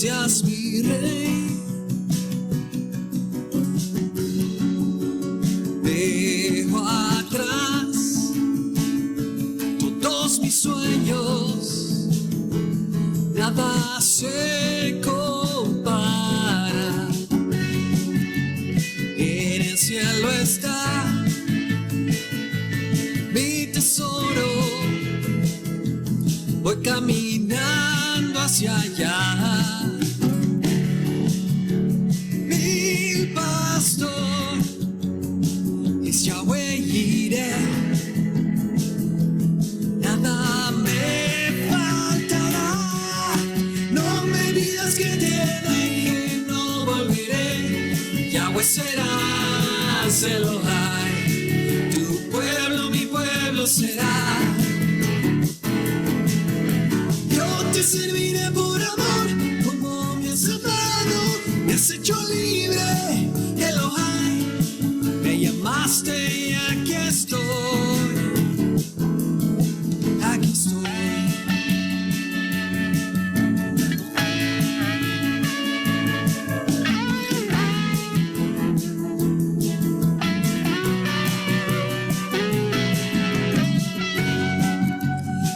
seas mi rey. Dejo atrás todos mis sueños, nada se compara. En el cielo está mi tesoro, voy caminando hacia allá. Mi pastor es Yahweh Jireh, nada me faltará. No me digas que te deje, no volveré. Yahweh serás Elohai, tu pueblo, mi pueblo será. Yo te serviré por amor, como me has amado, me has hecho libre, Elohai. Me llamaste y aquí estoy, aquí estoy.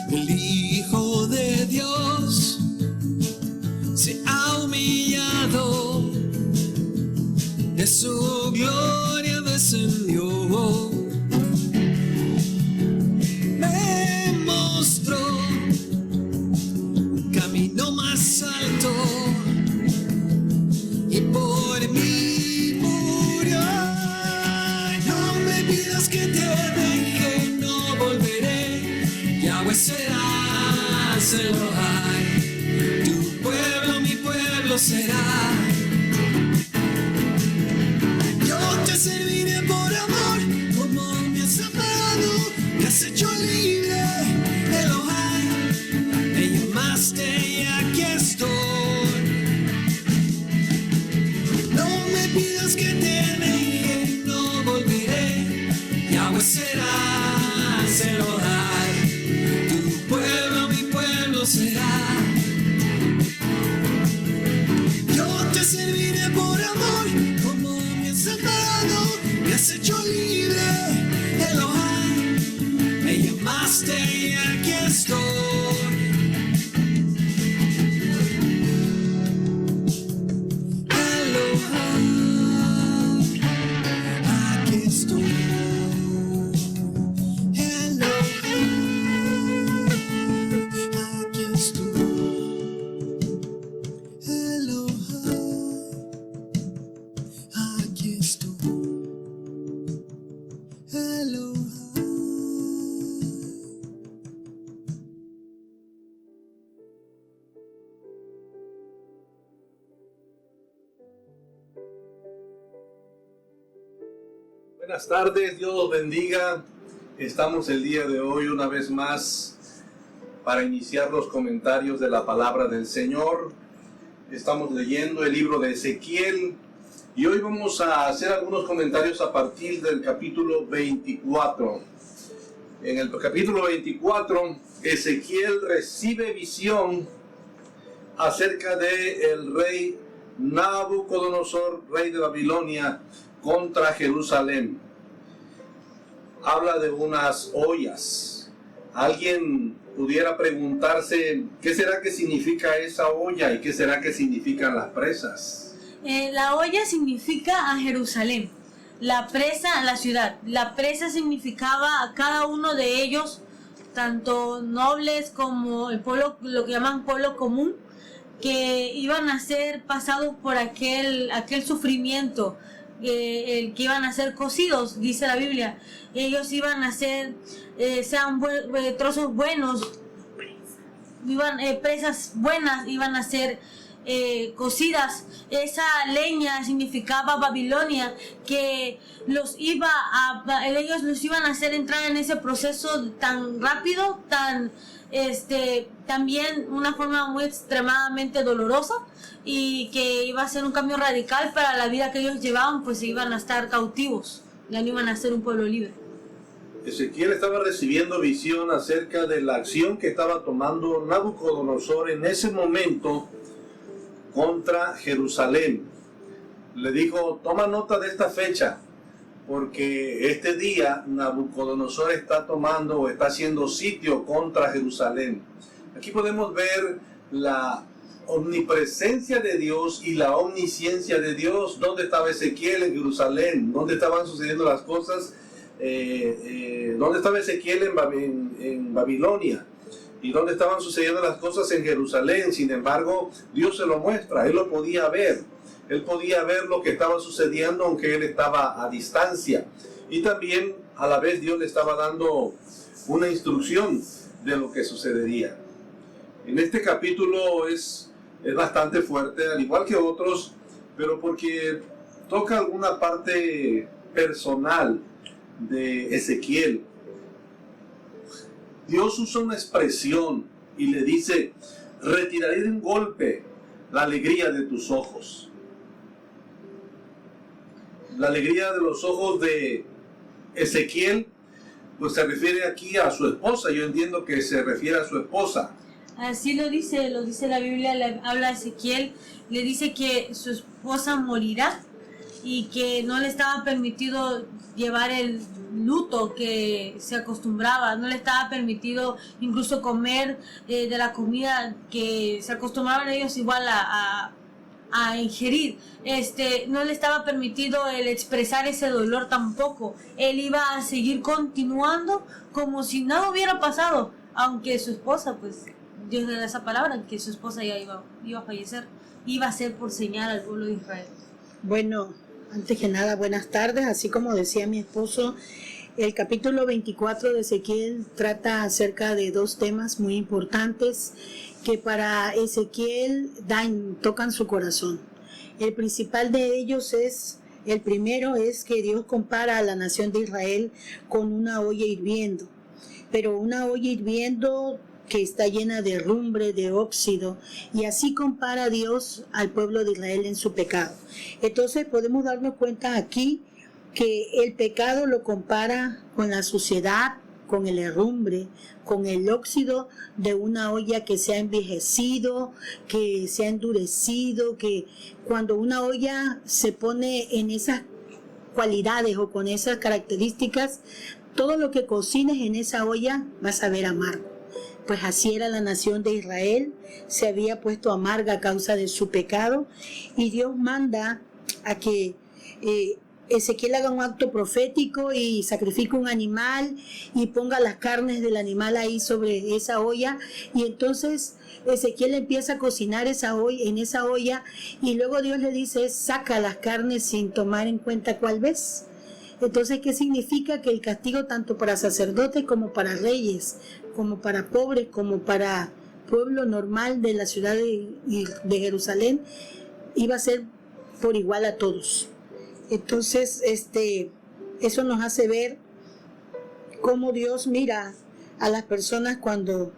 El Hijo de Dios se ha humillado, de su gloria descendió. Me mostró un camino más alto y por mí murió. No me pidas que te deje, no volveré. Yahweh serás Elohai, tu pueblo, mi pueblo será. Yo te serviré por amor, como me has amado, me has hecho libre, Elohai. Me llamaste y aquí estoy. No me pidas que te deje, no volveré. Yahweh serás Elohai, tu pueblo, mi pueblo será. Yo te serviré por amor, como me has amado, me has hecho libre, Elohai. Me llamaste y aquí estoy. Elohai, aquí estoy. Elohai, aquí estoy. Elohai, aquí estoy. Elohai. Buenas tardes, Dios los bendiga. Estamos el día de hoy una vez más para iniciar los comentarios de la palabra del Señor. Estamos leyendo el libro de Ezequiel y hoy vamos a hacer algunos comentarios a partir del capítulo 24. En el capítulo 24, Ezequiel recibe visión acerca del rey Nabucodonosor, rey de Babilonia, contra Jerusalén. Habla de unas ollas. Alguien pudiera preguntarse, ¿qué será que significa esa olla y qué será que significan las presas? La olla significa a Jerusalén, la presa, la ciudad. La presa significaba a cada uno de ellos, tanto nobles como el pueblo, lo que llaman pueblo común, que iban a ser pasados por aquel sufrimiento, que iban a ser cocidos, dice la Biblia. Ellos iban a ser, sean trozos buenos, presas buenas, iban a ser cocidas. Esa leña significaba Babilonia, que ellos los iban a hacer entrar en ese proceso tan rápido, también una forma muy extremadamente dolorosa, y que iba a ser un cambio radical para la vida que ellos llevaban, pues iban a estar cautivos, ya no iban a ser un pueblo libre. Ezequiel estaba recibiendo visión acerca de la acción que estaba tomando Nabucodonosor en ese momento contra Jerusalén. Le dijo, toma nota de esta fecha, porque este día Nabucodonosor está tomando o está haciendo sitio contra Jerusalén. Aquí podemos ver la omnipresencia de Dios y la omnisciencia de Dios. ¿Dónde estaba Ezequiel? En Jerusalén. ¿Dónde estaban sucediendo las cosas? ¿Dónde estaba Ezequiel? En Babilonia. ¿Y dónde estaban sucediendo las cosas? En Jerusalén. Sin embargo, Dios se lo muestra. Él lo podía ver. Él podía ver lo que estaba sucediendo, aunque él estaba a distancia. Y también, a la vez, Dios le estaba dando una instrucción de lo que sucedería. En este capítulo es bastante fuerte, al igual que otros, pero porque toca alguna parte personal de Ezequiel. Dios usa una expresión y le dice, retiraré de un golpe la alegría de tus ojos. La alegría de los ojos de Ezequiel, pues se refiere aquí a su esposa. Yo entiendo que se refiere a su esposa. Así lo dice la Biblia, habla a Ezequiel, le dice que su esposa morirá y que no le estaba permitido llevar el luto que se acostumbraba, no le estaba permitido incluso comer de la comida que se acostumbraban ellos igual a ingerir. No le estaba permitido el expresar ese dolor tampoco. Él iba a seguir continuando como si nada hubiera pasado, aunque su esposa, pues Dios le da esa palabra, que su esposa ya iba a fallecer, iba a ser por señal al pueblo de Israel. Bueno, antes que nada, buenas tardes. Así como decía mi esposo, el capítulo 24 de Ezequiel trata acerca de dos temas muy importantes que para Ezequiel tocan su corazón. El principal de ellos el primero es que Dios compara a la nación de Israel con una olla hirviendo, pero una olla hirviendo que está llena de rumbre, de óxido, y así compara a Dios al pueblo de Israel en su pecado. Entonces podemos darnos cuenta aquí que el pecado lo compara con la suciedad, con el herrumbre, con el óxido de una olla que se ha envejecido, que se ha endurecido, que cuando una olla se pone en esas cualidades o con esas características, todo lo que cocines en esa olla va a saber amargo. Pues así era la nación de Israel, se había puesto amarga a causa de su pecado, y Dios manda a que Ezequiel haga un acto profético y sacrifique un animal y ponga las carnes del animal ahí sobre esa olla, y entonces Ezequiel empieza a cocinar en esa olla, y luego Dios le dice, saca las carnes sin tomar en cuenta cuál vez. Entonces, ¿qué significa? Que el castigo tanto para sacerdotes como para reyes, como para pobres, como para pueblo normal de la ciudad de Jerusalén, iba a ser por igual a todos. Entonces, eso nos hace ver cómo Dios mira a las personas cuando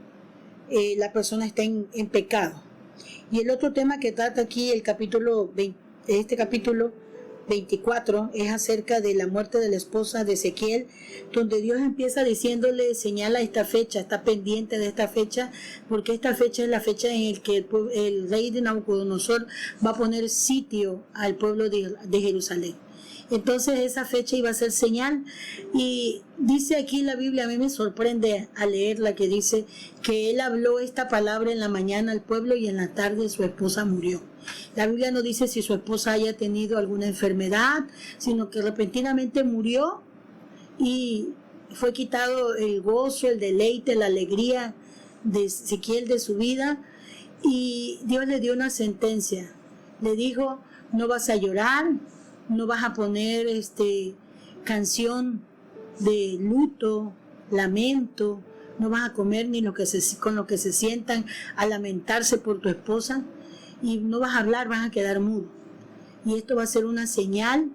la persona está en pecado. Y el otro tema que trata aquí el capítulo 24 es acerca de la muerte de la esposa de Ezequiel, donde Dios empieza diciéndole, señala esta fecha, está pendiente de esta fecha, porque esta fecha es la fecha en la que el rey de Nabucodonosor va a poner sitio al pueblo de Jerusalén. Entonces esa fecha iba a ser señal, y dice aquí la Biblia, a mí me sorprende al leerla, que dice que él habló esta palabra en la mañana al pueblo y en la tarde su esposa murió. La Biblia no dice si su esposa haya tenido alguna enfermedad, sino que repentinamente murió y fue quitado el gozo, el deleite, la alegría de Ezequiel de su vida, y Dios le dio una sentencia. Le dijo, no vas a llorar, no vas a poner canción de luto, lamento, no vas a comer ni con lo que se sientan a lamentarse por tu esposa, y no vas a hablar, vas a quedar mudo. Y esto va a ser una señal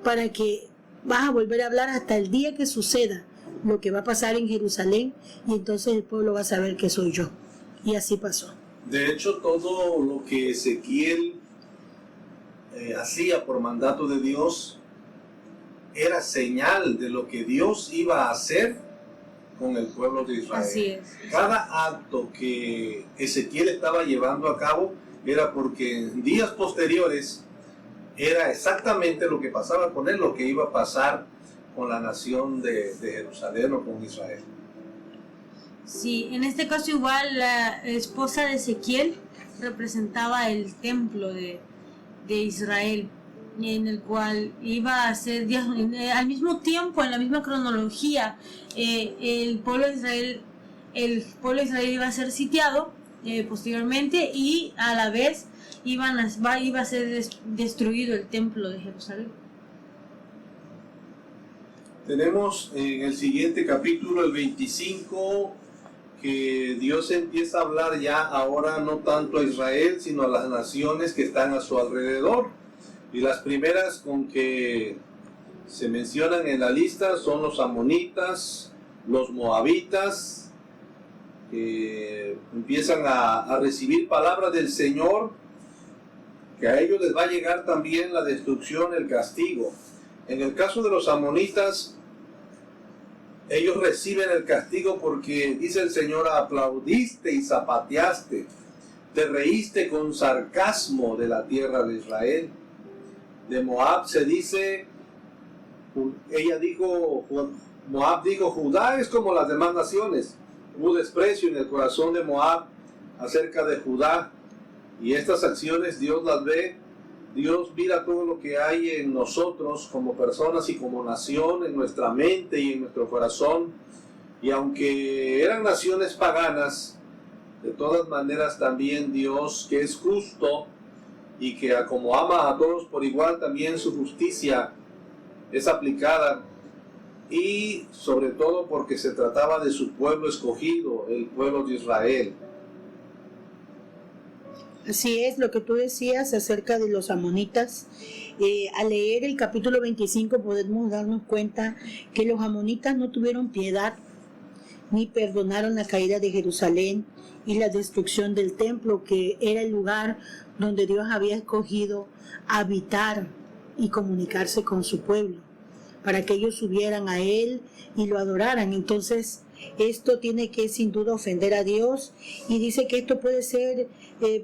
para que vas a volver a hablar hasta el día que suceda lo que va a pasar en Jerusalén, y entonces el pueblo va a saber que soy yo. Y así pasó. De hecho, todo lo que Ezequiel hacía por mandato de Dios era señal de lo que Dios iba a hacer con el pueblo de Israel. Así es. Cada acto que Ezequiel estaba llevando a cabo era porque en días posteriores era exactamente lo que pasaba con él, lo que iba a pasar con la nación de Jerusalén o con Israel. Sí, en este caso igual la esposa de Ezequiel representaba el templo de Israel, en el cual iba a ser al mismo tiempo, en la misma cronología, el pueblo de Israel iba a ser sitiado posteriormente, y a la vez iba a ser destruido el templo de Jerusalén. Tenemos en el siguiente capítulo, el 25, que Dios empieza a hablar ya ahora no tanto a Israel, sino a las naciones que están a su alrededor. Y las primeras con que se mencionan en la lista son los amonitas, los moabitas, que empiezan a recibir palabras del Señor, que a ellos les va a llegar también la destrucción, el castigo. En el caso de los amonitas, ellos reciben el castigo porque, dice el Señor, aplaudiste y zapateaste, te reíste con sarcasmo de la tierra de Israel. De Moab se dice, Moab dijo, Judá es como las demás naciones. Hubo desprecio en el corazón de Moab acerca de Judá, y estas acciones Dios las ve. Dios mira todo lo que hay en nosotros como personas y como nación, en nuestra mente y en nuestro corazón. Y aunque eran naciones paganas, de todas maneras también Dios, que es justo y que como ama a todos por igual, también su justicia es aplicada. Y sobre todo porque se trataba de su pueblo escogido, el pueblo de Israel. Así es, lo que tú decías acerca de los amonitas. Al leer el capítulo 25 podemos darnos cuenta que los amonitas no tuvieron piedad ni perdonaron la caída de Jerusalén y la destrucción del templo, que era el lugar donde Dios había escogido habitar y comunicarse con su pueblo, para que ellos subieran a Él y lo adoraran. Entonces, esto tiene que sin duda ofender a Dios, y dice que esto puede ser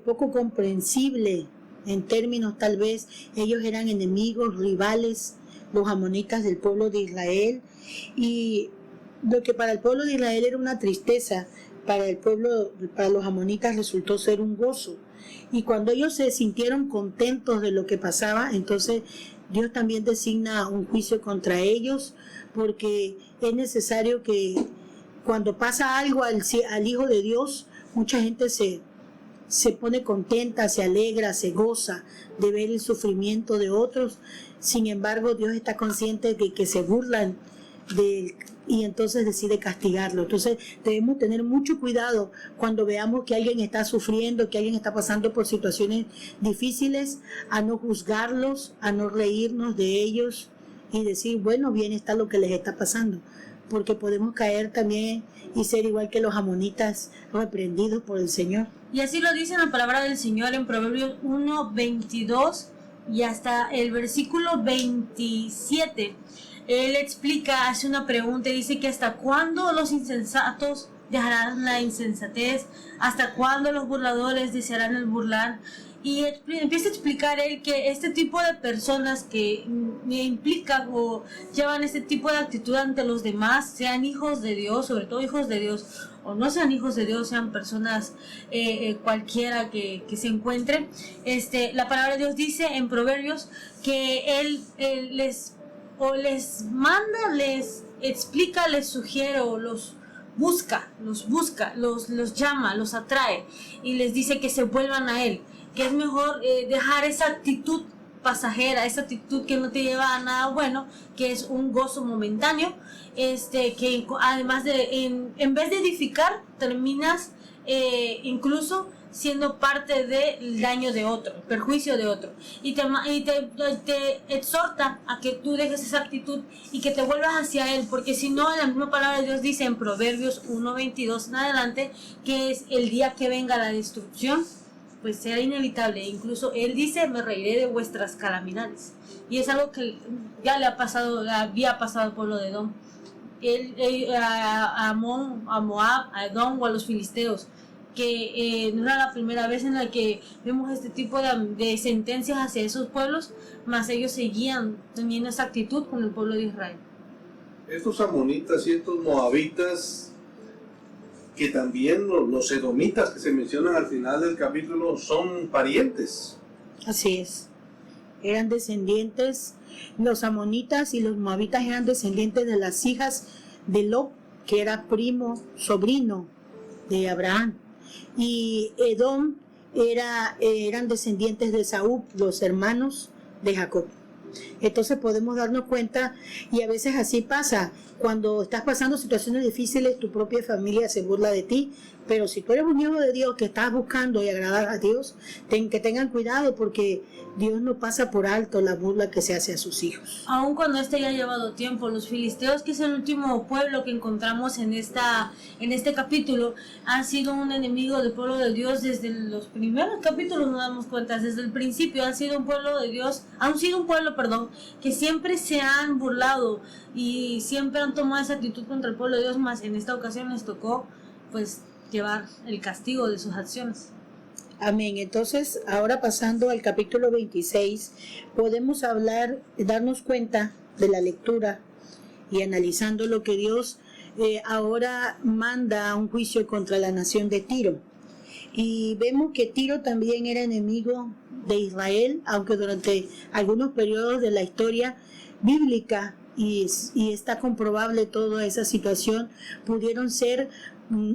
poco comprensible en términos, tal vez ellos eran enemigos, rivales, los amonitas del pueblo de Israel, y lo que para el pueblo de Israel era una tristeza, para los amonitas resultó ser un gozo. Y cuando ellos se sintieron contentos de lo que pasaba, entonces Dios también designa un juicio contra ellos, porque es necesario que cuando pasa algo al Hijo de Dios, mucha gente se pone contenta, se alegra, se goza de ver el sufrimiento de otros. Sin embargo, Dios está consciente de que se burlan de él y entonces decide castigarlo. Entonces debemos tener mucho cuidado cuando veamos que alguien está sufriendo, que alguien está pasando por situaciones difíciles, a no juzgarlos, a no reírnos de ellos y decir, bueno, bien está lo que les está pasando, porque podemos caer también y ser igual que los amonitas, reprendidos por el Señor. Y así lo dice la palabra del Señor en Proverbios 1:22 y hasta el versículo 27. Él explica, hace una pregunta y dice que hasta cuándo los insensatos dejarán la insensatez, hasta cuándo los burladores desearán el burlar. Y empieza a explicar él que este tipo de personas que implican o llevan este tipo de actitud ante los demás, sean hijos de Dios, sobre todo hijos de Dios, o no sean hijos de Dios, sean personas cualquiera que se encuentren, la palabra de Dios dice en Proverbios que Él les manda, les explica, les sugiere o los busca, los llama, los atrae y les dice que se vuelvan a Él, que es mejor dejar esa actitud pasajera, esa actitud que no te lleva a nada bueno, que es un gozo momentáneo, que además de, en vez de edificar, terminas incluso siendo parte del daño de otro, perjuicio de otro, y te exhorta a que tú dejes esa actitud y que te vuelvas hacia Él, porque si no, la misma palabra de Dios dice en Proverbios 1:22 en adelante, que es el día que venga la destrucción, pues será inevitable. Incluso Él dice, me reiré de vuestras calamidades, y es algo que ya le había pasado al pueblo de Edom, a Moab, a Edom o a los filisteos, que no era la primera vez en la que vemos este tipo de sentencias hacia esos pueblos, mas ellos seguían teniendo esa actitud con el pueblo de Israel. Estos amonitas y estos moabitas, que también los edomitas que se mencionan al final del capítulo, son parientes. Así es. Eran descendientes, los amonitas y los moabitas eran descendientes de las hijas de Lot, que era sobrino de Abraham. Y Edom eran descendientes de Saúl, los hermanos de Jacob. Entonces podemos darnos cuenta, y a veces así pasa, cuando estás pasando situaciones difíciles, tu propia familia se burla de ti, pero si tú eres un hijo de Dios que estás buscando y agradar a Dios, que tengan cuidado, porque Dios no pasa por alto la burla que se hace a sus hijos. Aun cuando este ya ha llevado tiempo, los filisteos, que es el último pueblo que encontramos en este capítulo, han sido un enemigo del pueblo de Dios desde los primeros capítulos. Nos damos cuenta, desde el principio han sido un pueblo de Dios, que siempre se han burlado y siempre han tomado esa actitud contra el pueblo de Dios, más en esta ocasión les tocó pues llevar el castigo de sus acciones. Amén. Entonces, ahora pasando al capítulo 26, podemos darnos cuenta de la lectura y analizando lo que Dios ahora manda a un juicio contra la nación de Tiro. Y vemos que Tiro también era enemigo de Israel, aunque durante algunos periodos de la historia bíblica, y está comprobable toda esa situación, pudieron ser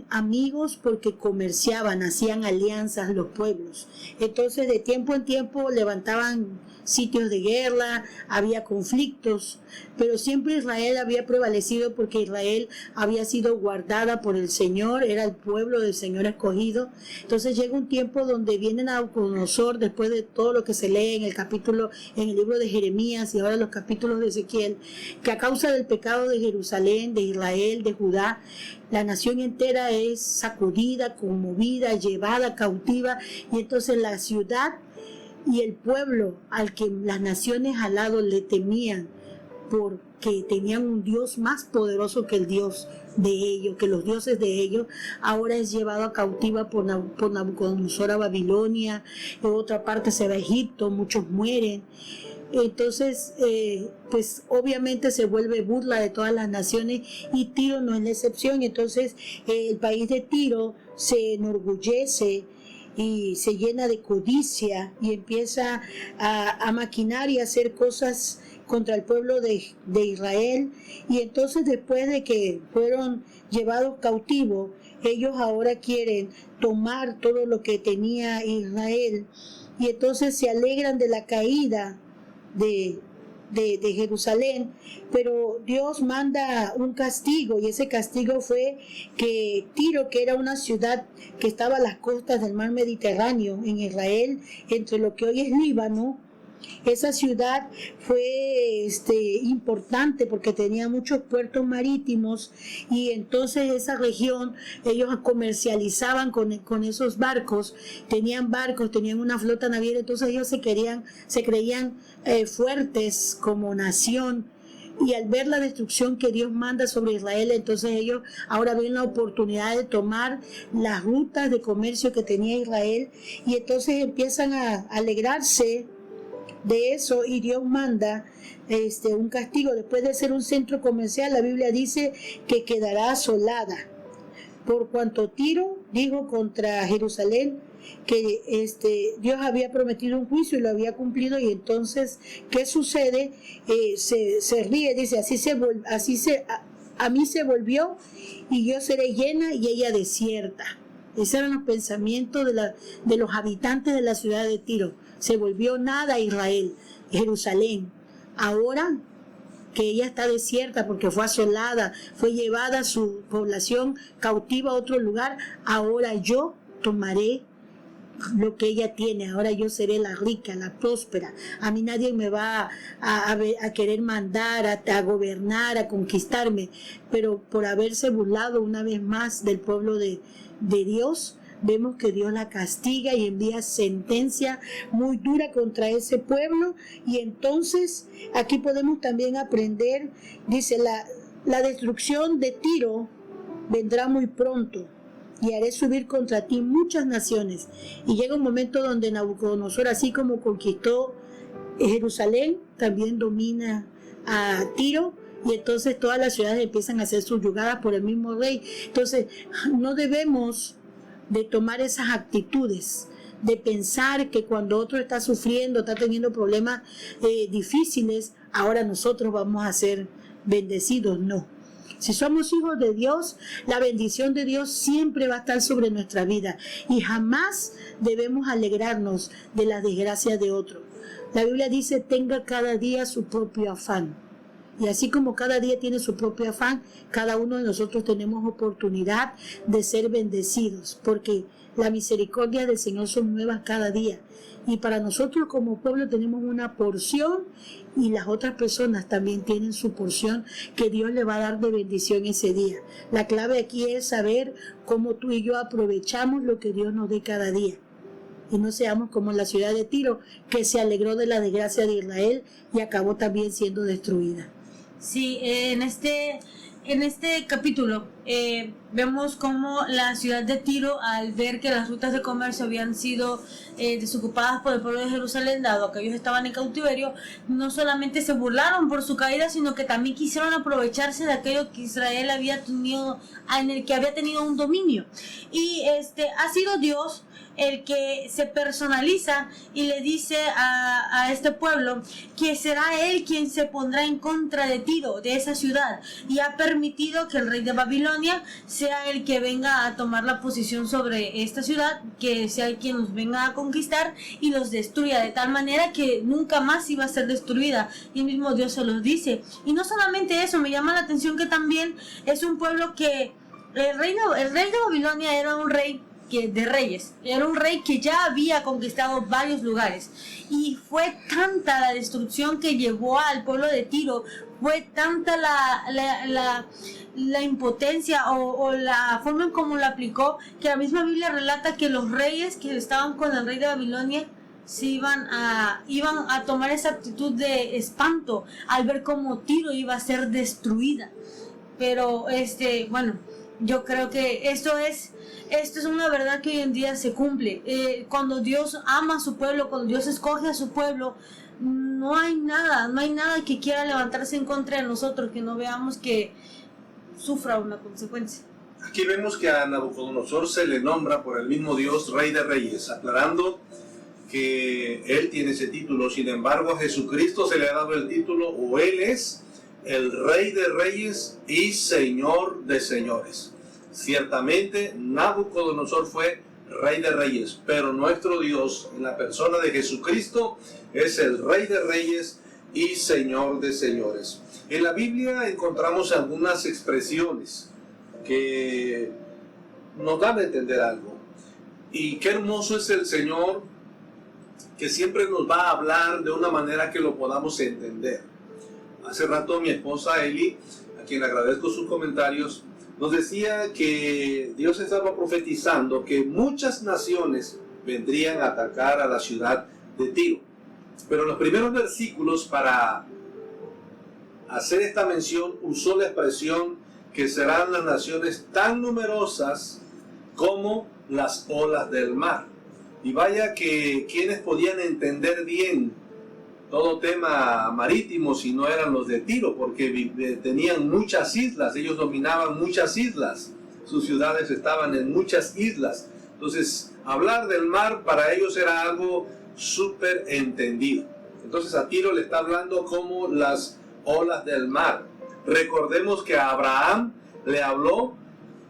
amigos porque comerciaban, hacían alianzas los pueblos. Entonces de tiempo en tiempo levantaban sitios de guerra, había conflictos, pero siempre Israel había prevalecido porque Israel había sido guardada por el Señor, era el pueblo del Señor escogido. Entonces llega un tiempo donde viene Nabucodonosor, después de todo lo que se lee en el libro de Jeremías y ahora los capítulos de Ezequiel, que a causa del pecado de Jerusalén, de Israel, de Judá, la nación entera es sacudida, conmovida, llevada cautiva, y entonces la ciudad y el pueblo al que las naciones al lado le temían, porque tenían un Dios más poderoso que el Dios de ellos, que los dioses de ellos, ahora es llevado a cautiva por Nabucodonosor a Babilonia. En otra parte se va a Egipto, muchos mueren. Entonces, pues obviamente se vuelve burla de todas las naciones, y Tiro no es la excepción. Entonces el país de Tiro se enorgullece y se llena de codicia y empieza a maquinar y a hacer cosas contra el pueblo de Israel. Y entonces, después de que fueron llevados cautivos, ellos ahora quieren tomar todo lo que tenía Israel, y entonces se alegran de la caída de Jerusalén, pero Dios manda un castigo, y ese castigo fue que Tiro, que era una ciudad que estaba a las costas del mar Mediterráneo en Israel, entre lo que hoy es Líbano, esa ciudad fue importante porque tenía muchos puertos marítimos, y entonces esa región ellos comercializaban con esos barcos, tenían una flota naviera. Entonces ellos se creían fuertes como nación, y al ver la destrucción que Dios manda sobre Israel, entonces ellos ahora ven la oportunidad de tomar las rutas de comercio que tenía Israel, y entonces empiezan a alegrarse de eso, y Dios manda un castigo. Después de ser un centro comercial, la Biblia dice que quedará asolada, por cuanto Tiro dijo contra Jerusalén que Dios había prometido un juicio y lo había cumplido. Y entonces, ¿qué sucede? Se ríe, dice, a mí se volvió, y yo seré llena y ella desierta. Esos eran los pensamientos de los habitantes de la ciudad de Tiro. Se volvió nada Israel, Jerusalén. Ahora que ella está desierta porque fue asolada, fue llevada su población cautiva a otro lugar, ahora yo tomaré lo que ella tiene, ahora yo seré la rica, la próspera. A mí nadie me va a querer mandar, a gobernar, a conquistarme. Pero por haberse burlado una vez más del pueblo de Dios, vemos que Dios la castiga y envía sentencia muy dura contra ese pueblo. Y entonces aquí podemos también aprender, dice, la destrucción de Tiro vendrá muy pronto, y haré subir contra ti muchas naciones. Y llega un momento donde Nabucodonosor, así como conquistó Jerusalén, también domina a Tiro, y entonces todas las ciudades empiezan a ser subyugadas por el mismo rey. Entonces no debemos de tomar esas actitudes, de pensar que cuando otro está sufriendo, está teniendo problemas difíciles, ahora nosotros vamos a ser bendecidos. No. Si somos hijos de Dios, la bendición de Dios siempre va a estar sobre nuestra vida y jamás debemos alegrarnos de las desgracias de otro. La Biblia dice, tenga cada día su propio afán. Y así como cada día tiene su propio afán, cada uno de nosotros tenemos oportunidad de ser bendecidos, porque la misericordia del Señor son nuevas cada día. Y para nosotros como pueblo tenemos una porción y las otras personas también tienen su porción que Dios le va a dar de bendición ese día. La clave aquí es saber cómo tú y yo aprovechamos lo que Dios nos dé cada día. Y no seamos como la ciudad de Tiro, que se alegró de la desgracia de Israel y acabó también siendo destruida. Sí, en este capítulo vemos cómo la ciudad de Tiro, al ver que las rutas de comercio habían sido desocupadas por el pueblo de Jerusalén, dado que ellos estaban en cautiverio, no solamente se burlaron por su caída, sino que también quisieron aprovecharse de aquello que Israel había tenido, en el que había tenido un dominio. Y ha sido Dios el que se personaliza y le dice a este pueblo que será él quien se pondrá en contra de Tiro, de esa ciudad, y ha permitido que el rey de Babilonia sea el que venga a tomar la posición sobre esta ciudad, que sea el quien los venga a conquistar y los destruya, de tal manera que nunca más iba a ser destruida, y el mismo Dios se los dice. Y no solamente eso, me llama la atención que también es un pueblo que el rey de Babilonia era un rey de reyes, era un rey que ya había conquistado varios lugares, y fue tanta la destrucción que llevó al pueblo de Tiro, fue tanta la impotencia o la forma en cómo lo aplicó, que la misma Biblia relata que los reyes que estaban con el rey de Babilonia se iban a tomar esa actitud de espanto al ver cómo Tiro iba a ser destruida. Pero bueno, yo creo que esto es una verdad que hoy en día se cumple. Cuando Dios ama a su pueblo, cuando Dios escoge a su pueblo, no hay nada que quiera levantarse en contra de nosotros, que no veamos que sufra una consecuencia. Aquí vemos que a Nabucodonosor se le nombra por el mismo Dios Rey de Reyes, aclarando que él tiene ese título. Sin embargo, a Jesucristo se le ha dado el título, o él es el Rey de Reyes y Señor de Señores. Ciertamente Nabucodonosor fue Rey de Reyes, pero nuestro Dios, en la persona de Jesucristo, es el Rey de Reyes y Señor de Señores. En la Biblia encontramos algunas expresiones que nos dan a entender algo. Y qué hermoso es el Señor, que siempre nos va a hablar de una manera que lo podamos entender. Hace rato mi esposa Eli, a quien agradezco sus comentarios, nos decía que Dios estaba profetizando que muchas naciones vendrían a atacar a la ciudad de Tiro. Pero en los primeros versículos, para hacer esta mención, usó la expresión que serán las naciones tan numerosas como las olas del mar. Y vaya que quienes podían entender bien todo tema marítimo si no eran los de Tiro, porque tenían muchas islas, ellos dominaban muchas islas, sus ciudades estaban en muchas islas. Entonces, hablar del mar para ellos era algo súper entendido. Entonces, a Tiro le está hablando como las olas del mar. Recordemos que a Abraham le habló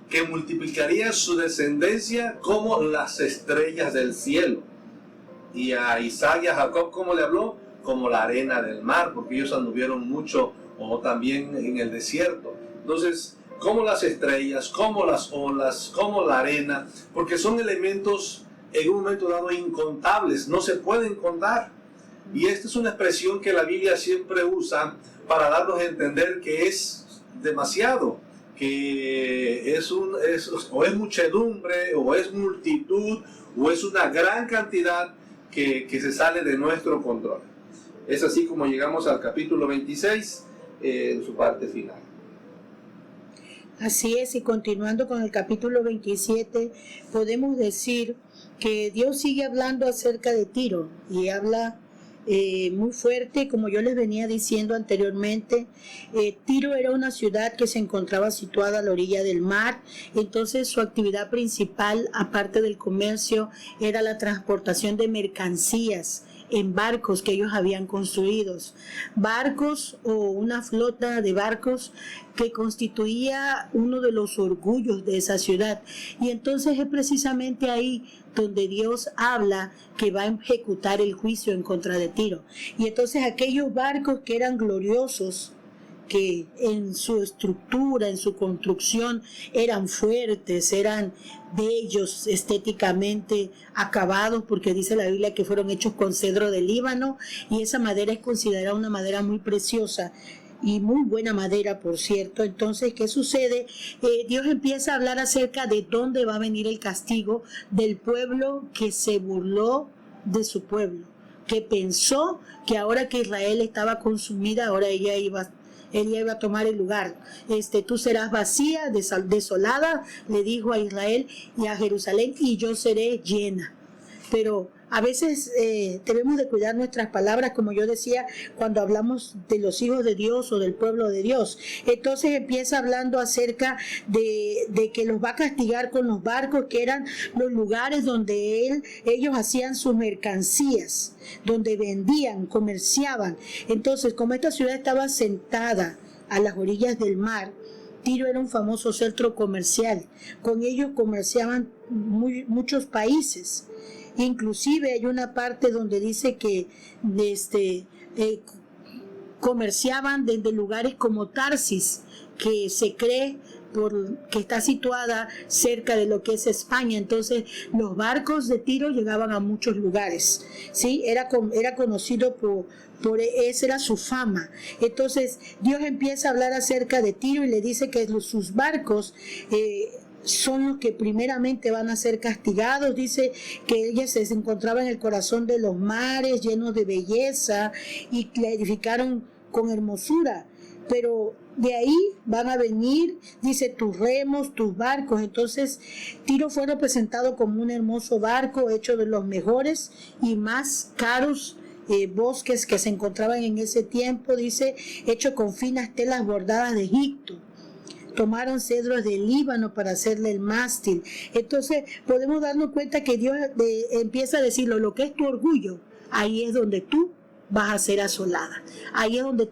que multiplicaría su descendencia como las estrellas del cielo. Y a Isaac y a Jacob, ¿cómo le habló? Como la arena del mar, porque ellos anduvieron mucho o también en el desierto. Entonces, como las estrellas, como las olas, como la arena, porque son elementos en un momento dado incontables, no se pueden contar. Y esta es una expresión que la Biblia siempre usa para darnos a entender que es demasiado, que o es muchedumbre, o es multitud, o es una gran cantidad que se sale de nuestro control. Es así como llegamos al capítulo 26, en su parte final. Así es, y continuando con el capítulo 27, podemos decir que Dios sigue hablando acerca de Tiro y habla muy fuerte, como yo les venía diciendo anteriormente. Tiro era una ciudad que se encontraba situada a la orilla del mar, entonces su actividad principal, aparte del comercio, era la transportación de mercancías en barcos que ellos habían construido, barcos o una flota de barcos que constituía uno de los orgullos de esa ciudad. Y entonces es precisamente ahí donde Dios habla que va a ejecutar el juicio en contra de Tiro. Y entonces aquellos barcos que eran gloriosos, que en su estructura, en su construcción, eran fuertes, eran bellos, estéticamente acabados, porque dice la Biblia que fueron hechos con cedro del Líbano, y esa madera es considerada una madera muy preciosa y muy buena madera, por cierto. Entonces, ¿qué sucede? Dios empieza a hablar acerca de dónde va a venir el castigo del pueblo que se burló de su pueblo, que pensó que ahora que Israel estaba consumida, ahora ella iba a tomar el lugar. Tú serás vacía, desolada, le dijo a Israel y a Jerusalén, y yo seré llena. Pero a veces debemos de cuidar nuestras palabras, como yo decía, cuando hablamos de los hijos de Dios o del pueblo de Dios. Entonces empieza hablando acerca de que los va a castigar con los barcos, que eran los lugares donde ellos hacían sus mercancías, donde vendían, comerciaban. Entonces, como esta ciudad estaba sentada a las orillas del mar, Tiro era un famoso centro comercial. Con ellos comerciaban muchos países. Inclusive hay una parte donde dice que comerciaban desde lugares como Tarsis, que se cree que está situada cerca de lo que es España. Entonces los barcos de Tiro llegaban a muchos lugares, ¿sí? Era conocido por esa era su fama. Entonces Dios empieza a hablar acerca de Tiro y le dice que sus barcos son los que primeramente van a ser castigados. Dice que ella se encontraba en el corazón de los mares, llenos de belleza, y la edificaron con hermosura. Pero de ahí van a venir, dice, tus remos, tus barcos. Entonces Tiro fue representado como un hermoso barco hecho de los mejores y más caros bosques que se encontraban en ese tiempo, dice, hecho con finas telas bordadas de Egipto. Tomaron cedros del Líbano para hacerle el mástil. Entonces podemos darnos cuenta que Dios empieza a decirlo, lo que es tu orgullo, ahí es donde tú vas a ser asolada. Ahí es donde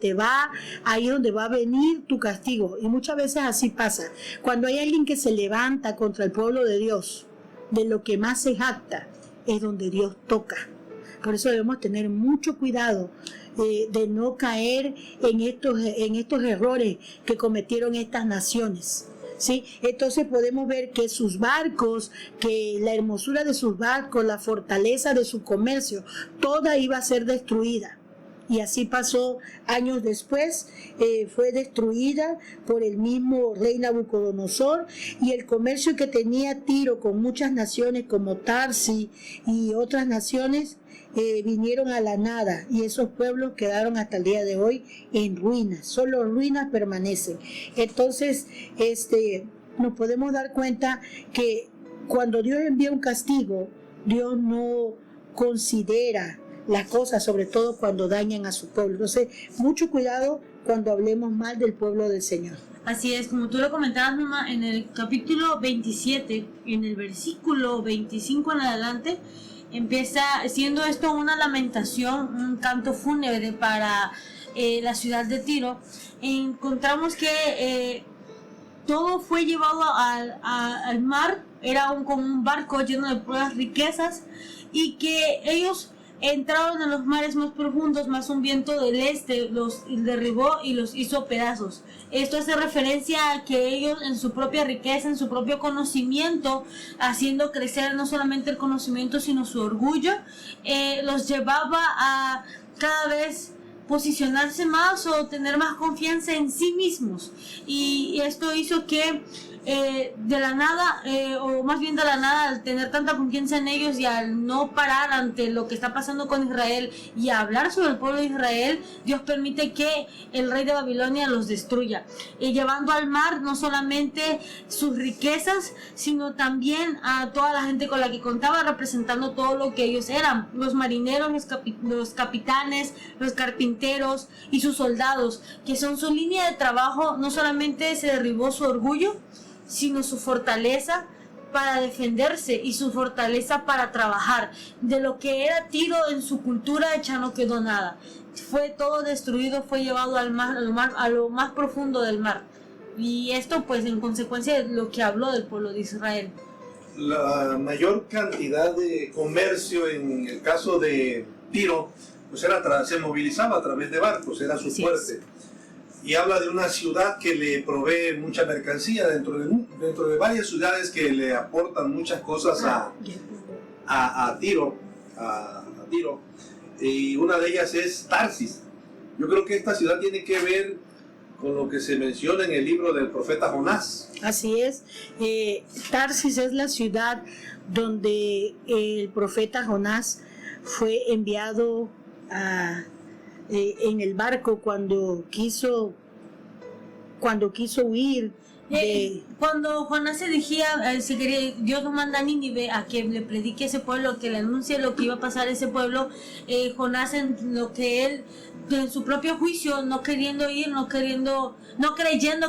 ahí es donde va a venir tu castigo. Y muchas veces así pasa. Cuando hay alguien que se levanta contra el pueblo de Dios, de lo que más se jacta, es donde Dios toca. Por eso debemos tener mucho cuidado de no caer en estos errores que cometieron estas naciones, ¿sí? Entonces podemos ver que sus barcos, que la hermosura de sus barcos, la fortaleza de su comercio, toda iba a ser destruida. Y así pasó años después, fue destruida por el mismo rey Nabucodonosor, y el comercio que tenía Tiro con muchas naciones como Tarsis y otras naciones vinieron a la nada, y esos pueblos quedaron hasta el día de hoy en ruinas. Solo ruinas permanecen. Entonces nos podemos dar cuenta que cuando Dios envía un castigo, Dios no considera las cosas, sobre todo cuando dañan a su pueblo. Entonces, mucho cuidado cuando hablemos mal del pueblo del Señor. Así es, como tú lo comentabas, mamá, en el capítulo 27, en el versículo 25 en adelante, empieza siendo esto una lamentación, un canto fúnebre para la ciudad de Tiro. Encontramos que todo fue llevado al mar, era como un barco lleno de puras riquezas, y que ellos entraron en los mares más profundos, más un viento del este los derribó y los hizo pedazos. Esto hace referencia a que ellos, en su propia riqueza, en su propio conocimiento, haciendo crecer no solamente el conocimiento sino su orgullo, los llevaba a cada vez posicionarse más o tener más confianza en sí mismos, y esto hizo que de la nada, o más bien de la nada, al tener tanta confianza en ellos y al no parar ante lo que está pasando con Israel y a hablar sobre el pueblo de Israel, Dios permite que el rey de Babilonia los destruya, llevando al mar no solamente sus riquezas, sino también a toda la gente con la que contaba, representando todo lo que ellos eran: los marineros, los capitanes, los carpinteros y sus soldados, que son su línea de trabajo. No solamente se derribó su orgullo, sino su fortaleza para defenderse y su fortaleza para trabajar. De lo que era Tiro en su cultura hecha no quedó nada. Fue todo destruido, fue llevado al mar, a lo más profundo del mar. Y esto pues en consecuencia de lo que habló del pueblo de Israel. La mayor cantidad de comercio en el caso de Tiro pues se movilizaba a través de barcos, era su fuerte. Y habla de una ciudad que le provee mucha mercancía dentro de varias ciudades que le aportan muchas cosas a Tiro, y una de ellas es Tarsis. Yo creo que esta ciudad tiene que ver con lo que se menciona en el libro del profeta Jonás. Así es. Tarsis es la ciudad donde el profeta Jonás fue enviado en el barco cuando quiso huir. Cuando Jonás se dirigía, Dios lo manda a Nínive a que le predique a ese pueblo, que le anuncie lo que iba a pasar a ese pueblo. Jonás, en lo que él, en su propio juicio, no queriendo ir, no creyendo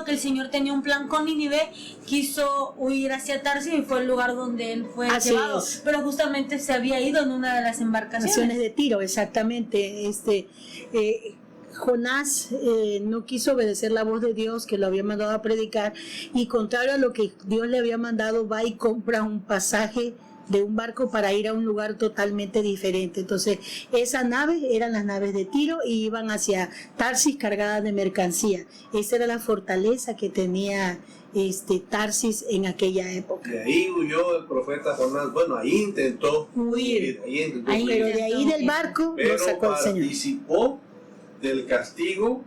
que el Señor tenía un plan con Nínive, quiso huir hacia Tarsis y fue el lugar donde él fue llevado. Pero justamente se había ido en una de las embarcaciones de Tiro, exactamente. Jonás no quiso obedecer la voz de Dios, que lo había mandado a predicar, y contrario a lo que Dios le había mandado, va y compra un pasaje de un barco para ir a un lugar totalmente diferente. Entonces esas naves eran las naves de Tiro y iban hacia Tarsis cargadas de mercancía. Esa era la fortaleza que tenía Tarsis en aquella época. De ahí huyó el profeta Jonás. Bueno, ahí intentó huir, pero de ahí del barco lo sacó el Señor. Participó del castigo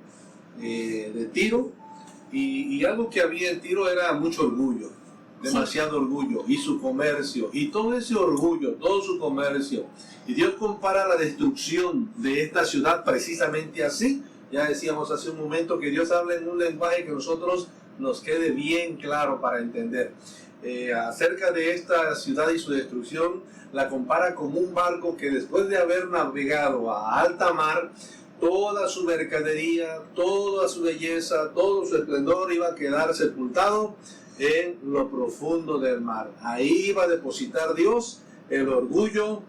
de Tiro, y algo que había en Tiro era mucho orgullo, demasiado orgullo, y su comercio, y todo ese orgullo, todo su comercio. Y Dios compara la destrucción de esta ciudad precisamente así. Ya decíamos hace un momento que Dios habla en un lenguaje que nosotros nos quede bien claro para entender. Acerca de esta ciudad y su destrucción, la compara como un barco que después de haber navegado a alta mar, toda su mercadería, toda su belleza, todo su esplendor iba a quedar sepultado en lo profundo del mar. Ahí iba a depositar Dios el orgullo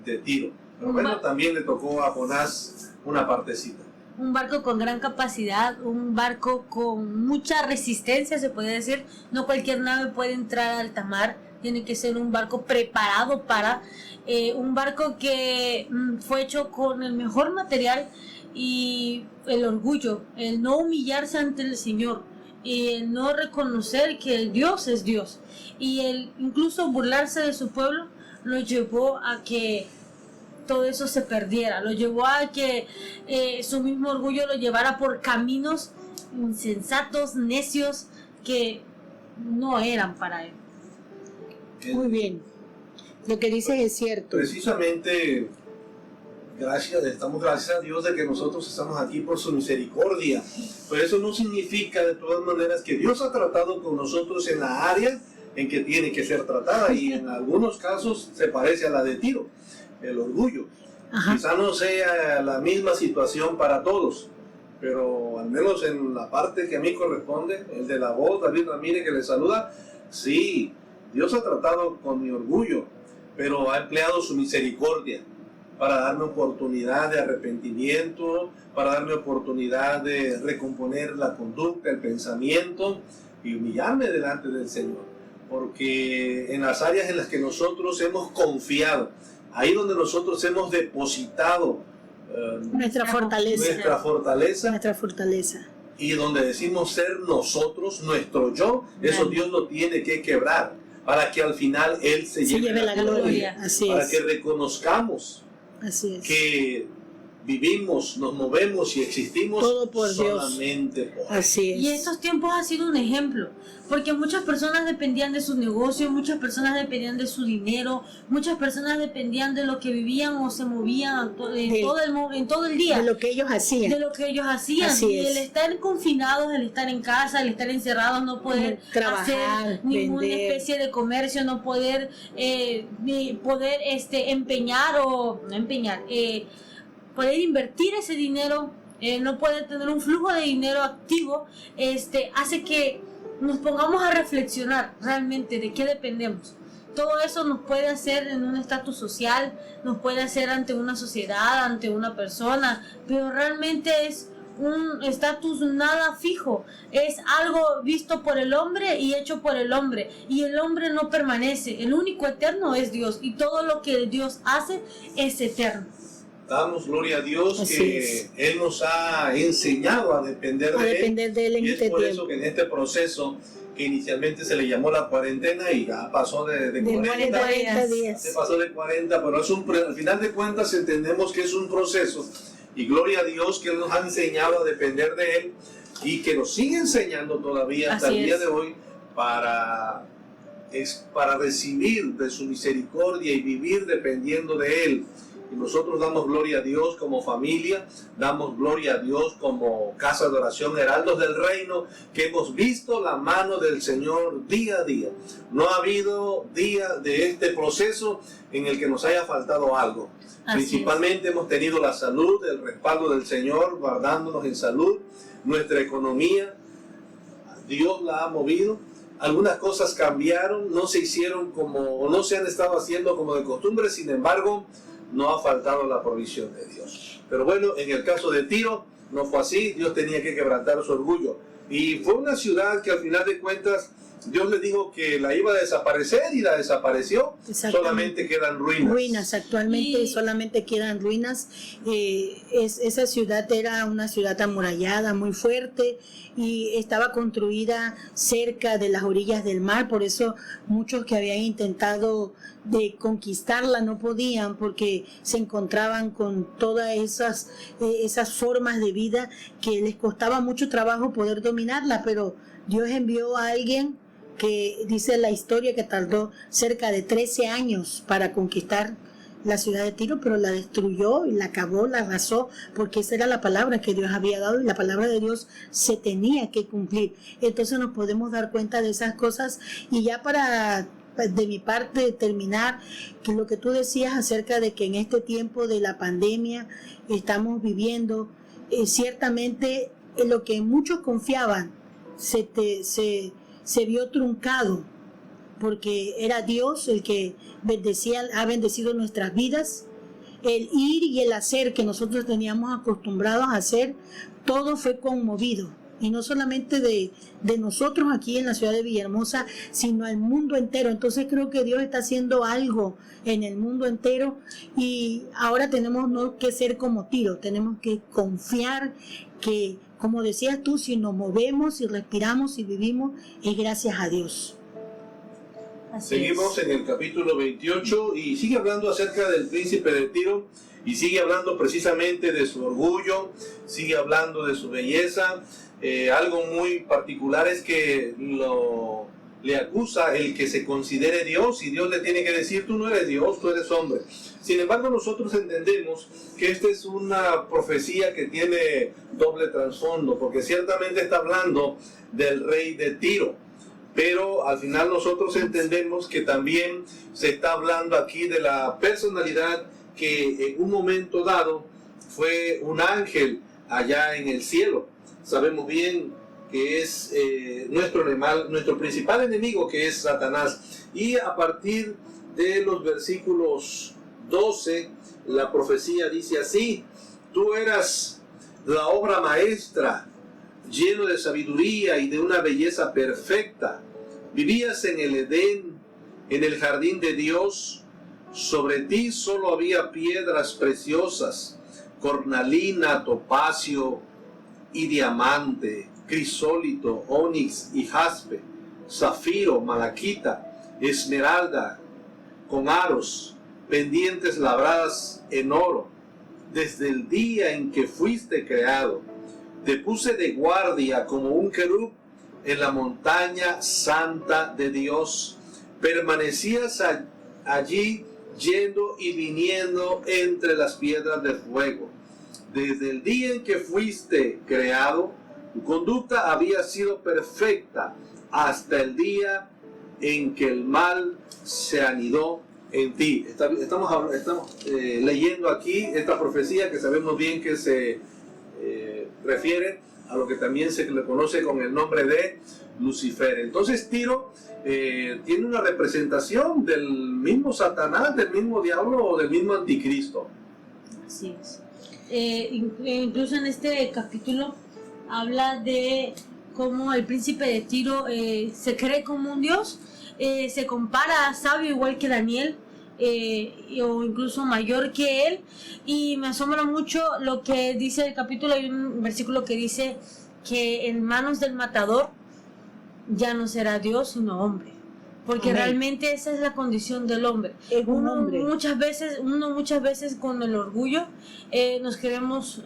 de Tiro. Pero bueno, también le tocó a Jonás una partecita. Un barco con gran capacidad, un barco con mucha resistencia, se puede decir. No cualquier nave puede entrar a alta mar, tiene que ser un barco preparado para, un barco que fue hecho con el mejor material. Y el orgullo, el no humillarse ante el Señor, y el no reconocer que Dios es Dios, y el incluso burlarse de su pueblo, lo llevó a que todo eso se perdiera, lo llevó a que su mismo orgullo lo llevara por caminos insensatos, necios, que no eran para él. Muy bien, lo que dices es cierto. Precisamente damos gracias a Dios de que nosotros estamos aquí por su misericordia, pero eso no significa de todas maneras que Dios ha tratado con nosotros en la área en que tiene que ser tratada, y en algunos casos se parece a la de Tiro, el orgullo. Quizá no sea la misma situación para todos, pero al menos en la parte que a mí corresponde, el de la voz, David Ramírez, que le saluda, sí, Dios ha tratado con mi orgullo, pero ha empleado su misericordia para darme oportunidad de arrepentimiento, para darme oportunidad de recomponer la conducta, el pensamiento, y humillarme delante del Señor. Porque en las áreas en las que nosotros hemos confiado, ahí donde nosotros hemos depositado nuestra fortaleza, y donde decimos ser nosotros, nuestro yo, eso Dios lo tiene que quebrar para que al final Él se lleve la gloria. Así para es. que reconozcamos que vivimos, nos movemos y existimos todo por solamente Dios. por Así es. Y estos tiempos ha sido un ejemplo, porque muchas personas dependían de sus negocios, muchas personas dependían de su dinero, muchas personas dependían de lo que vivían o se movían en todo el día. De lo que ellos hacían. De lo que ellos hacían. Así Y es. el estar confinados, el estar en casa, el estar encerrados, no poder Trabajar, hacer ninguna vender. especie de comercio, no poder poder invertir ese dinero, no poder tener un flujo de dinero activo, hace que nos pongamos a reflexionar realmente de qué dependemos. Todo eso nos puede hacer en un estatus social, nos puede hacer ante una sociedad, ante una persona, pero realmente es un estatus nada fijo, es algo visto por el hombre y hecho por el hombre, y el hombre no permanece, el único eterno es Dios, y todo lo que Dios hace es eterno. Damos gloria a Dios Así que es. Él nos ha enseñado a depender de Él. En Y este es por tiempo. eso que en este proceso que inicialmente se le llamó la cuarentena y ya pasó de 40, 40 días. se pasó de 40, pero es al final de cuentas entendemos que es un proceso y gloria a Dios que Él nos ha enseñado a depender de Él y que nos sigue enseñando todavía hasta Así el día es. de hoy para recibir de su misericordia y vivir dependiendo de Él. Y nosotros damos gloria a Dios como familia, damos gloria a Dios como casa de oración, heraldos del reino, que hemos visto la mano del Señor día a día. No ha habido día de este proceso en el que nos haya faltado algo. Así Principalmente hemos tenido la salud, el respaldo del Señor, guardándonos en salud, nuestra economía, Dios la ha movido. Algunas cosas cambiaron, no se hicieron o no se han estado haciendo como de costumbre, sin embargo, no ha faltado la provisión de Dios. Pero bueno, en el caso de Tiro, no fue así, Dios tenía que quebrantar su orgullo. Y fue una ciudad que al final de cuentas, Dios le dijo que la iba a desaparecer y la desapareció, solamente quedan ruinas. Ruinas, actualmente Y- solamente quedan ruinas. Esa ciudad era una ciudad amurallada, muy fuerte, y estaba construida cerca de las orillas del mar, por eso muchos que habían intentado de conquistarla no podían, porque se encontraban con todas esas formas de vida que les costaba mucho trabajo poder dominarla, pero Dios envió a alguien que dice la historia que tardó cerca de 13 años para conquistar la ciudad de Tiro, pero la destruyó y la acabó, la arrasó, porque esa era la palabra que Dios había dado y la palabra de Dios se tenía que cumplir. Entonces nos podemos dar cuenta de esas cosas. Y ya para de mi parte terminar, que lo que tú decías acerca de que en este tiempo de la pandemia estamos viviendo, ciertamente en lo que muchos confiaban se vio truncado, porque era Dios el que ha bendecido nuestras vidas. El ir y el hacer que nosotros teníamos acostumbrados a hacer, todo fue conmovido. Y no solamente de nosotros aquí en la ciudad de Villahermosa, sino al mundo entero. Entonces creo que Dios está haciendo algo en el mundo entero, y ahora tenemos no que ser como Tiro, tenemos que confiar que, como decías tú, si nos movemos, si respiramos, si vivimos, es gracias a Dios. Así Seguimos es. en el capítulo 28 y sigue hablando acerca del príncipe de Tiro y sigue hablando precisamente de su orgullo, sigue hablando de su belleza. Algo muy particular es que le acusa el que se considere Dios, y Dios le tiene que decir: tú no eres Dios, tú eres hombre. Sin embargo, nosotros entendemos que esta es una profecía que tiene doble trasfondo, porque ciertamente está hablando del rey de Tiro, pero al final nosotros entendemos que también se está hablando aquí de la personalidad que en un momento dado fue un ángel allá en el cielo. Sabemos bien que es nuestro principal enemigo, que es Satanás. Y a partir de los versículos 12, la profecía dice así: tú eras la obra maestra, lleno de sabiduría y de una belleza perfecta. Vivías en el Edén, en el jardín de Dios. Sobre ti solo había piedras preciosas, cornalina, topacio y diamante, crisólito, onix y jaspe, zafiro, malaquita, esmeralda, con aros, pendientes labradas en oro, desde el día en que fuiste creado. Te puse de guardia como un querub en la montaña santa de Dios. Permanecías allí yendo y viniendo entre las piedras de fuego. Desde el día en que fuiste creado, tu conducta había sido perfecta hasta el día en que el mal se anidó en ti. Estamos leyendo aquí esta profecía que sabemos bien que se refiere a lo que también se le conoce con el nombre de Lucifer. Entonces Tiro tiene una representación del mismo Satanás, del mismo diablo o del mismo anticristo. Así es. Incluso en este capítulo habla de cómo el príncipe de Tiro se cree como un dios, se compara a sabio igual que Daniel, o incluso mayor que él, y me asombra mucho lo que dice el capítulo. Hay un versículo que dice que en manos del matador ya no será Dios sino hombre, porque Amén. Realmente esa es la condición del hombre. Es un hombre. Muchas veces con el orgullo nos creemos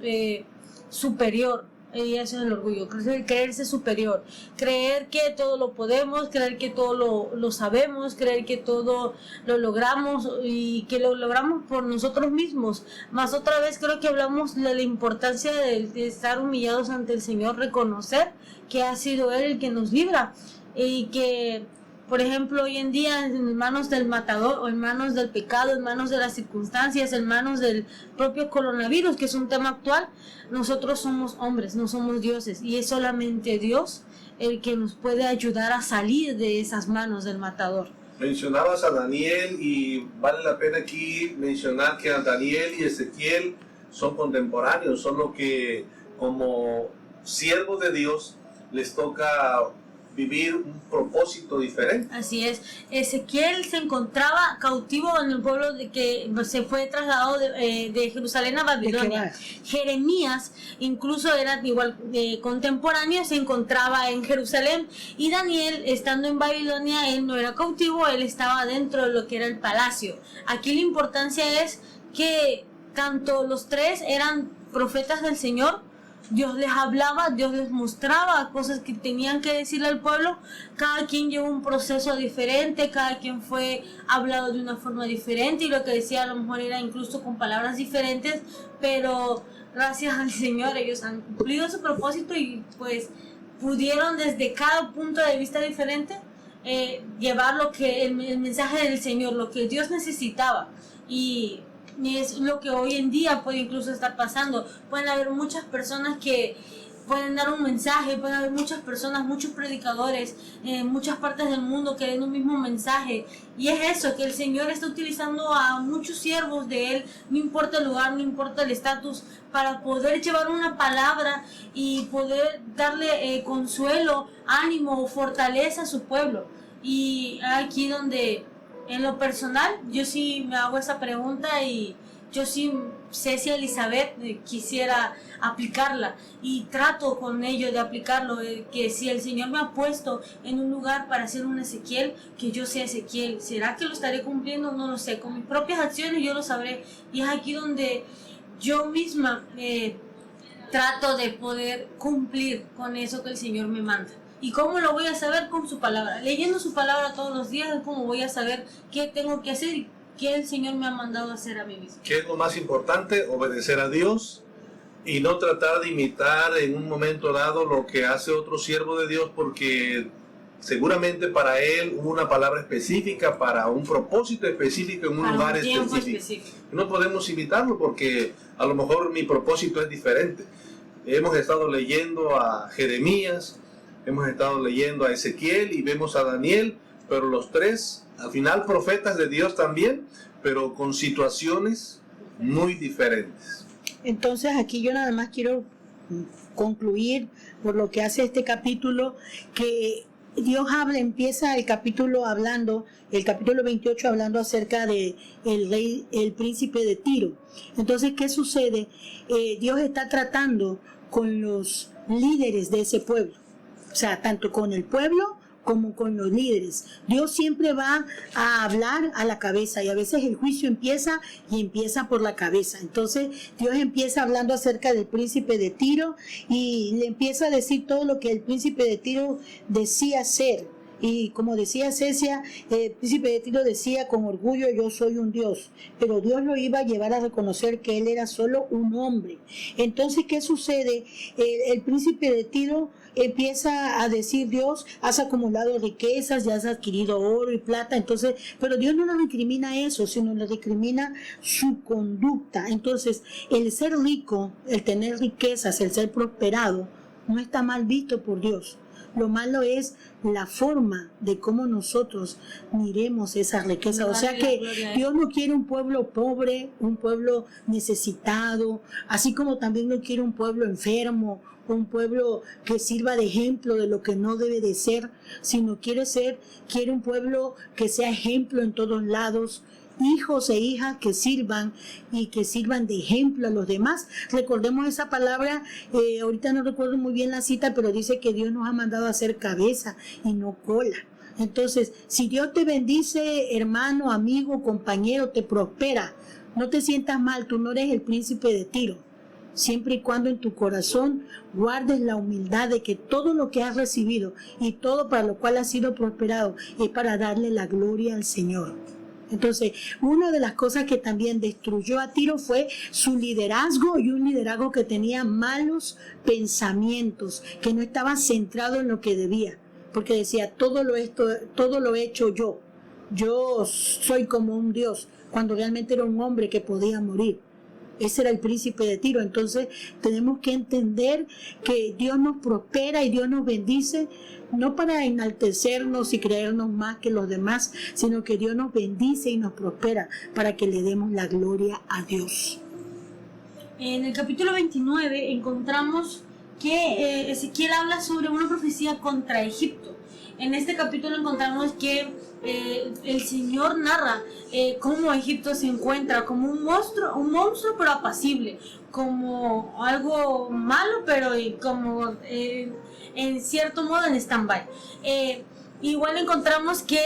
superior. Y eso es el orgullo, creerse superior, creer que todo lo podemos, creer que todo lo sabemos, creer que todo lo logramos y que lo logramos por nosotros mismos. Más otra vez creo que hablamos de la importancia de estar humillados ante el Señor, reconocer que ha sido Él el que nos libra, y que, por ejemplo, hoy en día en manos del matador o en manos del pecado, en manos de las circunstancias, en manos del propio coronavirus, que es un tema actual, nosotros somos hombres, no somos dioses, y es solamente Dios el que nos puede ayudar a salir de esas manos del matador. Mencionabas a Daniel y vale la pena aquí mencionar que a Daniel y Ezequiel son contemporáneos, son los que como siervos de Dios les toca vivir un propósito diferente. Así es. Ezequiel se encontraba cautivo en el pueblo de que se fue trasladado de Jerusalén a Babilonia. Jeremías incluso era igual contemporáneo, se encontraba en Jerusalén, y Daniel, estando en Babilonia, él no era cautivo, él estaba dentro de lo que era el palacio. Aquí la importancia es que tanto los tres eran profetas del Señor. Dios les hablaba, Dios les mostraba cosas que tenían que decirle al pueblo. Cada quien llevó un proceso diferente, cada quien fue hablado de una forma diferente, y lo que decía a lo mejor era incluso con palabras diferentes, pero gracias al Señor ellos han cumplido su propósito y pues pudieron desde cada punto de vista diferente llevar lo que el mensaje del Señor, lo que Dios necesitaba. Y es lo que hoy en día puede incluso estar pasando. Pueden haber muchas personas que pueden dar un mensaje, pueden haber muchas personas, muchos predicadores en muchas partes del mundo que den un mismo mensaje, y es eso, que el Señor está utilizando a muchos siervos de Él, no importa el lugar, no importa el estatus, para poder llevar una palabra y poder darle consuelo, ánimo o fortaleza a su pueblo. Y aquí donde en lo personal, yo sí me hago esa pregunta, y yo sí sé si Elizabeth quisiera aplicarla, y trato con ello de aplicarlo, que si el Señor me ha puesto en un lugar para ser un Ezequiel, que yo sea Ezequiel. ¿Será que lo estaré cumpliendo? No lo sé. Con mis propias acciones yo lo sabré, y es aquí donde yo misma trato de poder cumplir con eso que el Señor me manda. ¿Y cómo lo voy a saber? Con su palabra. Leyendo su palabra todos los días es como voy a saber qué tengo que hacer y qué el Señor me ha mandado a hacer a mí mismo. ¿Qué es lo más importante? Obedecer a Dios y no tratar de imitar en un momento dado lo que hace otro siervo de Dios, porque seguramente para él hubo una palabra específica, para un propósito específico, en un lugar específico. No podemos imitarlo porque a lo mejor mi propósito es diferente. Hemos estado leyendo a Jeremías, hemos estado leyendo a Ezequiel y vemos a Daniel, pero los tres, al final profetas de Dios también, pero con situaciones muy diferentes. Entonces aquí yo nada más quiero concluir por lo que hace este capítulo, que Dios empieza el capítulo 28 hablando acerca de el príncipe de Tiro. Entonces, ¿qué sucede? Dios está tratando con los líderes de ese pueblo. O sea, tanto con el pueblo como con los líderes. Dios siempre va a hablar a la cabeza y a veces el juicio empieza por la cabeza. Entonces Dios empieza hablando acerca del príncipe de Tiro y le empieza a decir todo lo que el príncipe de Tiro decía ser. Y como decía Cecia, el príncipe de Tiro decía con orgullo: yo soy un Dios, pero Dios lo iba a llevar a reconocer que él era solo un hombre. Entonces, ¿qué sucede? El príncipe de Tiro empieza a decir: Dios, has acumulado riquezas, ya has adquirido oro y plata. Entonces, pero Dios no le recrimina eso, sino le recrimina su conducta. Entonces, el ser rico, el tener riquezas, el ser prosperado, no está mal visto por Dios. Lo malo es la forma de cómo nosotros miremos esa riqueza. O sea que Dios no quiere un pueblo pobre, un pueblo necesitado, así como también no quiere un pueblo enfermo, un pueblo que sirva de ejemplo de lo que no debe de ser, sino quiere un pueblo que sea ejemplo en todos lados, hijos e hijas que sirvan y que sirvan de ejemplo a los demás. Recordemos esa palabra, ahorita no recuerdo muy bien la cita, pero dice que Dios nos ha mandado a ser cabeza y no cola. Entonces, si Dios te bendice, hermano, amigo, compañero, te prospera, no te sientas mal, tú no eres el príncipe de Tiro. Siempre y cuando en tu corazón guardes la humildad de que todo lo que has recibido y todo para lo cual has sido prosperado es para darle la gloria al Señor. Entonces, una de las cosas que también destruyó a Tiro fue su liderazgo, y un liderazgo que tenía malos pensamientos, que no estaba centrado en lo que debía, porque decía: todo lo he hecho yo soy como un Dios, cuando realmente era un hombre que podía morir. Ese era el príncipe de Tiro. Entonces tenemos que entender que Dios nos prospera y Dios nos bendice, no para enaltecernos y creernos más que los demás, sino que Dios nos bendice y nos prospera para que le demos la gloria a Dios. En el capítulo 29 encontramos que Ezequiel habla sobre una profecía contra Egipto. En este capítulo encontramos que el Señor narra cómo Egipto se encuentra como un monstruo pero apacible, como algo malo pero como en cierto modo en stand-by. Igual encontramos que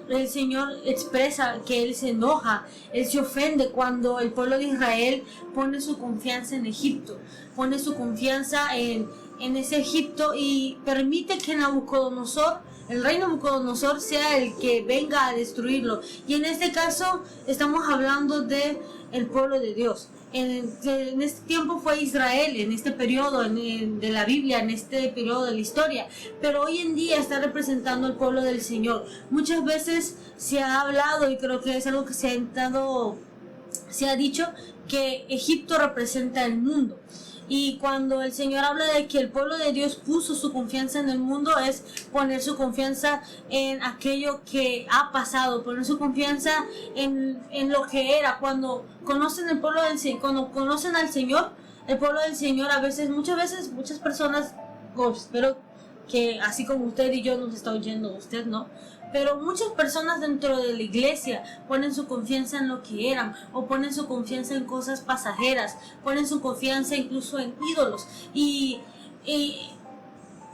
el Señor expresa que Él se enoja, Él se ofende cuando el pueblo de Israel pone su confianza en Egipto, pone su confianza en ese Egipto y permite que Nabucodonosor, el rey Nabucodonosor, sea el que venga a destruirlo. Y en este caso estamos hablando de el pueblo de Dios. En este tiempo fue Israel, en este periodo de la Biblia, en este periodo de la historia, pero hoy en día está representando al pueblo del Señor. Muchas veces se ha hablado, y creo que es algo que se ha dicho, que Egipto representa el mundo. Y cuando el Señor habla de que el pueblo de Dios puso su confianza en el mundo, es poner su confianza en aquello que ha pasado, poner su confianza en lo que era. Cuando conocen el pueblo del Señor, cuando conocen al Señor, el pueblo del Señor, muchas veces muchas personas, espero que así como usted y yo nos está oyendo, usted no, pero muchas personas dentro de la iglesia ponen su confianza en lo que eran, o ponen su confianza en cosas pasajeras, ponen su confianza incluso en ídolos, y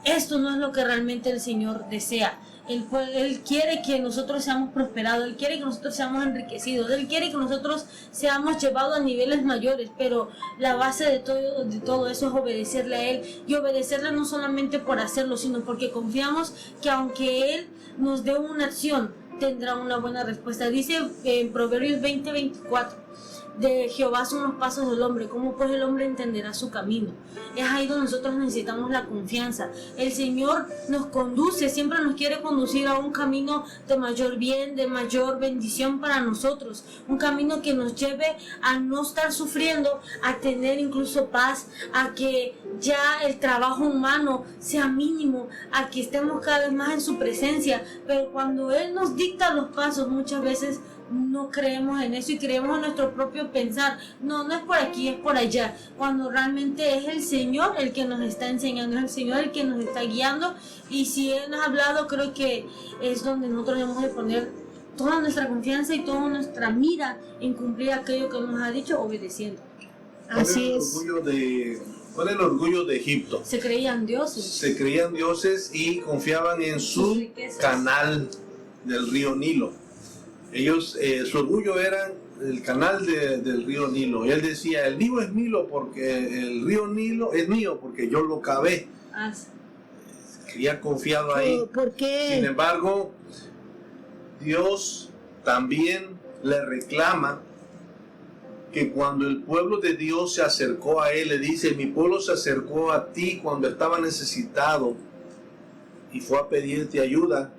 esto no es lo que realmente el Señor desea. Él quiere que nosotros seamos prosperados, Él quiere que nosotros seamos enriquecidos, Él quiere que nosotros seamos llevados a niveles mayores, pero la base de todo eso es obedecerle a Él, y obedecerle no solamente por hacerlo, sino porque confiamos que aunque Él nos dé una acción, tendrá una buena respuesta. Dice en Proverbios 20:24, de Jehová son los pasos del hombre, ¿cómo pues el hombre entenderá su camino? Es ahí donde nosotros necesitamos la confianza. El Señor nos conduce, siempre nos quiere conducir a un camino de mayor bien, de mayor bendición para nosotros, un camino que nos lleve a no estar sufriendo, a tener incluso paz, a que ya el trabajo humano sea mínimo, a que estemos cada vez más en su presencia. Pero cuando Él nos dicta los pasos, muchas veces no creemos en eso y creemos en nuestro propio pensar. No es por aquí, es por allá, cuando realmente es el Señor el que nos está enseñando, es el Señor el que nos está guiando. Y si Él nos ha hablado, creo que es donde nosotros debemos de poner toda nuestra confianza y toda nuestra mira en cumplir aquello que nos ha dicho, obedeciendo. Así es. El orgullo de ¿Cuál es el orgullo de Egipto? Se creían dioses. Se creían dioses y confiaban en Sus su riquezas. canal del río Nilo. Ellos, su orgullo era el canal del río Nilo. Él decía, el Nilo es Nilo porque el río Nilo es mío porque yo lo cavé. Ah, sí. Había confiado ahí. ¿Por qué? Sin embargo, Dios también le reclama que cuando el pueblo de Dios se acercó a él, le dice, mi pueblo se acercó a ti cuando estaba necesitado y fue a pedirte ayuda.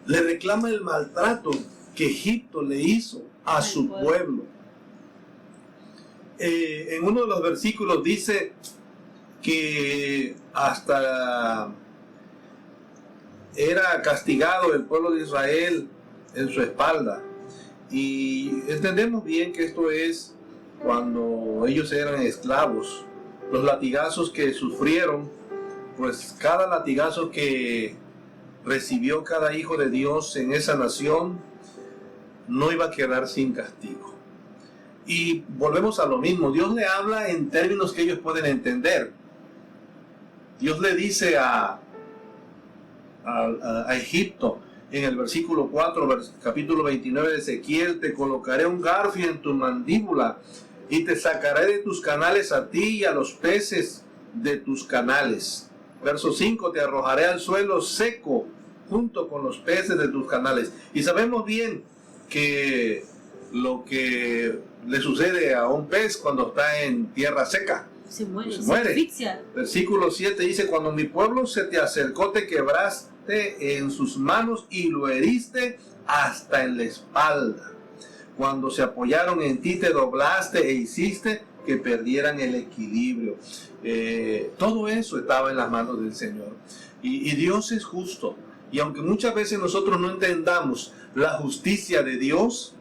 Le reclama el maltrato que Egipto le hizo a su pueblo. En uno de los versículos dice que hasta era castigado el pueblo de Israel en su espalda. Y entendemos bien que esto es cuando ellos eran esclavos. Los latigazos que sufrieron, pues cada latigazo que recibió cada hijo de Dios en esa nación no iba a quedar sin castigo. Y volvemos a lo mismo, Dios le habla en términos que ellos pueden entender. Dios le dice a Egipto en el versículo 4, capítulo 29 de Ezequiel, te colocaré un garfio en tu mandíbula y te sacaré de tus canales a ti y a los peces de tus canales. Verso 5, te arrojaré al suelo seco junto con los peces de tus canales. Y sabemos bien que lo que le sucede a un pez cuando está en tierra seca, Se muere, se muere. asfixia. Versículo 7 dice, cuando mi pueblo se te acercó, te quebraste en sus manos y lo heriste hasta en la espalda. Cuando se apoyaron en ti, te doblaste e hiciste que perdieran el equilibrio. Todo eso estaba en las manos del Señor. Y Dios es justo. Y aunque muchas veces nosotros no entendamos la justicia de Dios,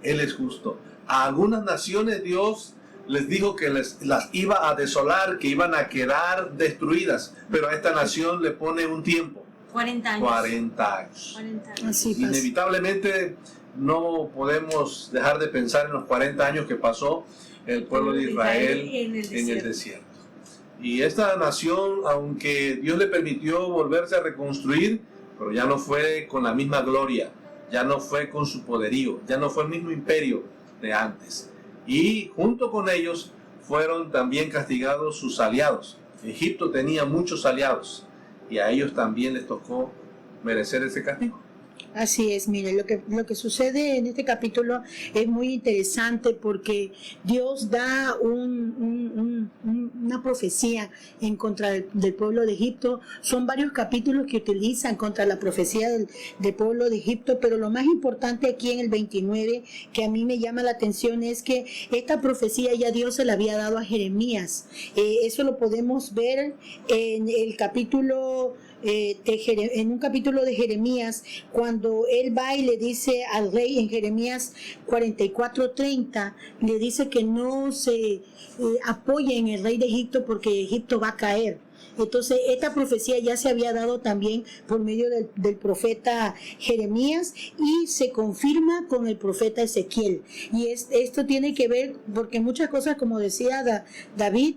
Él es justo. A algunas naciones Dios les dijo que las iba a desolar, que iban a quedar destruidas, pero a esta nación le pone un tiempo. 40 años. 40 años. 40 años. Así pasa. Inevitablemente no podemos dejar de pensar en los 40 años que pasó el pueblo de Israel en el desierto. Y esta nación, aunque Dios le permitió volverse a reconstruir, pero ya no fue con la misma gloria, ya no fue con su poderío, ya no fue el mismo imperio de antes. Y junto con ellos fueron también castigados sus aliados. Egipto tenía muchos aliados y a ellos también les tocó merecer ese castigo. Así es, mire, lo que sucede en este capítulo es muy interesante porque Dios da una profecía en contra del pueblo de Egipto. Son varios capítulos que utilizan contra la profecía del pueblo de Egipto, pero lo más importante aquí en el 29 que a mí me llama la atención es que esta profecía ya Dios se la había dado a Jeremías. Eso lo podemos ver en el capítulo en un capítulo de Jeremías, cuando él va y le dice al rey en Jeremías 44:30, le dice que no se apoye en el rey de Egipto porque Egipto va a caer. Entonces esta profecía ya se había dado también por medio del profeta Jeremías y se confirma con el profeta Ezequiel. Y esto tiene que ver porque muchas cosas, como decía David,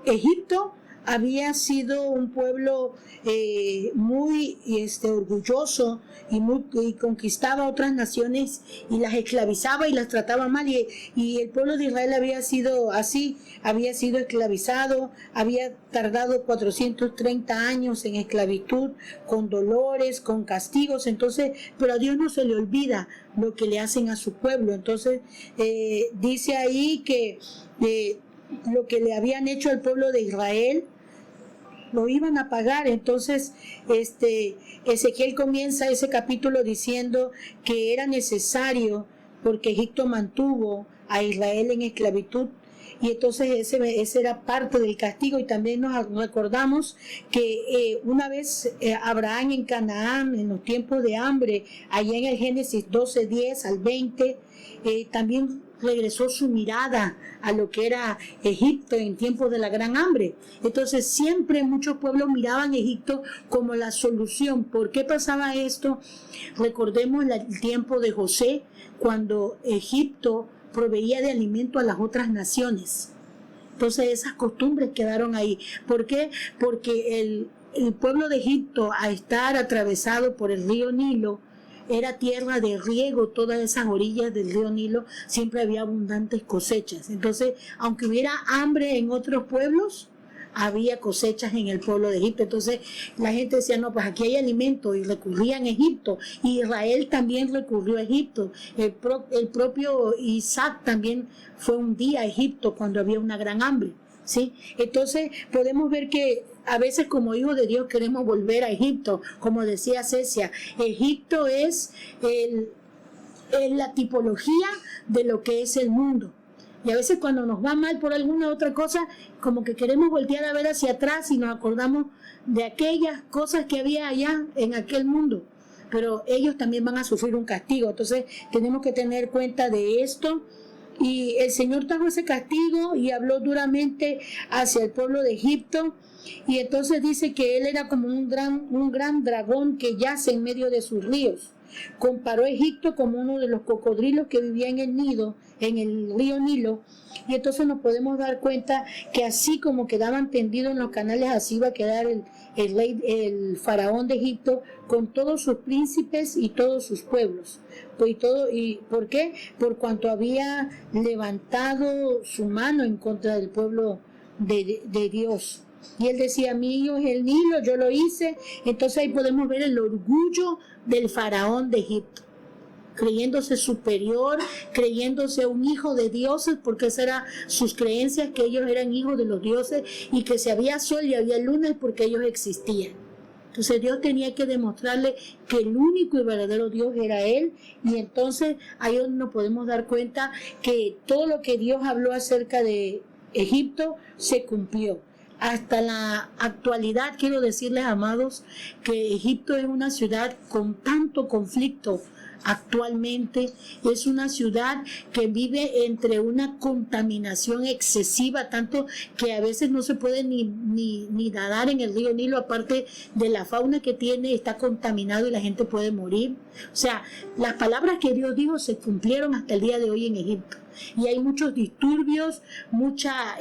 Egipto había sido un pueblo muy orgulloso y conquistaba otras naciones y las esclavizaba y las trataba mal, y el pueblo de Israel había sido así, había sido esclavizado, había tardado 430 años en esclavitud, con dolores, con castigos. Entonces, pero a Dios no se le olvida lo que le hacen a su pueblo. Entonces dice ahí que lo que le habían hecho al pueblo de Israel lo iban a pagar. Entonces Ezequiel comienza ese capítulo diciendo que era necesario porque Egipto mantuvo a Israel en esclavitud, y entonces ese era parte del castigo. Y también nos recordamos que una vez Abraham en Canaán, en los tiempos de hambre, allá en el Génesis 12:10 al 20, también regresó su mirada a lo que era Egipto en tiempos de la gran hambre. Entonces siempre muchos pueblos miraban a Egipto como la solución. ¿Por qué pasaba esto? Recordemos el tiempo de José, cuando Egipto proveía de alimento a las otras naciones. Entonces esas costumbres quedaron ahí. ¿Por qué? Porque el pueblo de Egipto, a estar atravesado por el río Nilo, era tierra de riego. Todas esas orillas del río Nilo siempre había abundantes cosechas. Entonces, aunque hubiera hambre en otros pueblos, había cosechas en el pueblo de Egipto. Entonces la gente decía, no, pues aquí hay alimento, y recurrían a Egipto. Y Israel también recurrió a Egipto. El propio Isaac también fue un día a Egipto cuando había una gran hambre, ¿sí? Entonces podemos ver que a veces como hijos de Dios queremos volver a Egipto. Como decía Cecia, Egipto es la tipología de lo que es el mundo. Y a veces cuando nos va mal por alguna otra cosa, como que queremos voltear a ver hacia atrás y nos acordamos de aquellas cosas que había allá en aquel mundo. Pero ellos también van a sufrir un castigo. Entonces tenemos que tener cuenta de esto. Y el Señor trajo ese castigo y habló duramente hacia el pueblo de Egipto. Y entonces dice que él era como un gran dragón que yace en medio de sus ríos. Comparó a Egipto como uno de los cocodrilos que vivía en el nido, en el río Nilo. Y entonces nos podemos dar cuenta que así como quedaban tendidos en los canales, así iba a quedar el faraón de Egipto con todos sus príncipes y todos sus pueblos. ¿Y por qué? Por cuanto había levantado su mano en contra del pueblo de Dios. Y él decía, mío es el Nilo, yo lo hice. Entonces ahí podemos ver el orgullo del faraón de Egipto, creyéndose superior, creyéndose un hijo de dioses, porque esas eran sus creencias, que ellos eran hijos de los dioses y que si había sol y había luna es porque ellos existían. Entonces Dios tenía que demostrarle que el único y verdadero Dios era Él. Y entonces ahí nos podemos dar cuenta que todo lo que Dios habló acerca de Egipto se cumplió. Hasta la actualidad quiero decirles, amados, que Egipto es una ciudad con tanto conflicto. Actualmente es una ciudad que vive entre una contaminación excesiva, tanto que a veces no se puede ni nadar en el río Nilo, aparte de la fauna que tiene, está contaminado y la gente puede morir. O sea, las palabras que Dios dijo se cumplieron hasta el día de hoy en Egipto. Y hay muchos disturbios, mucha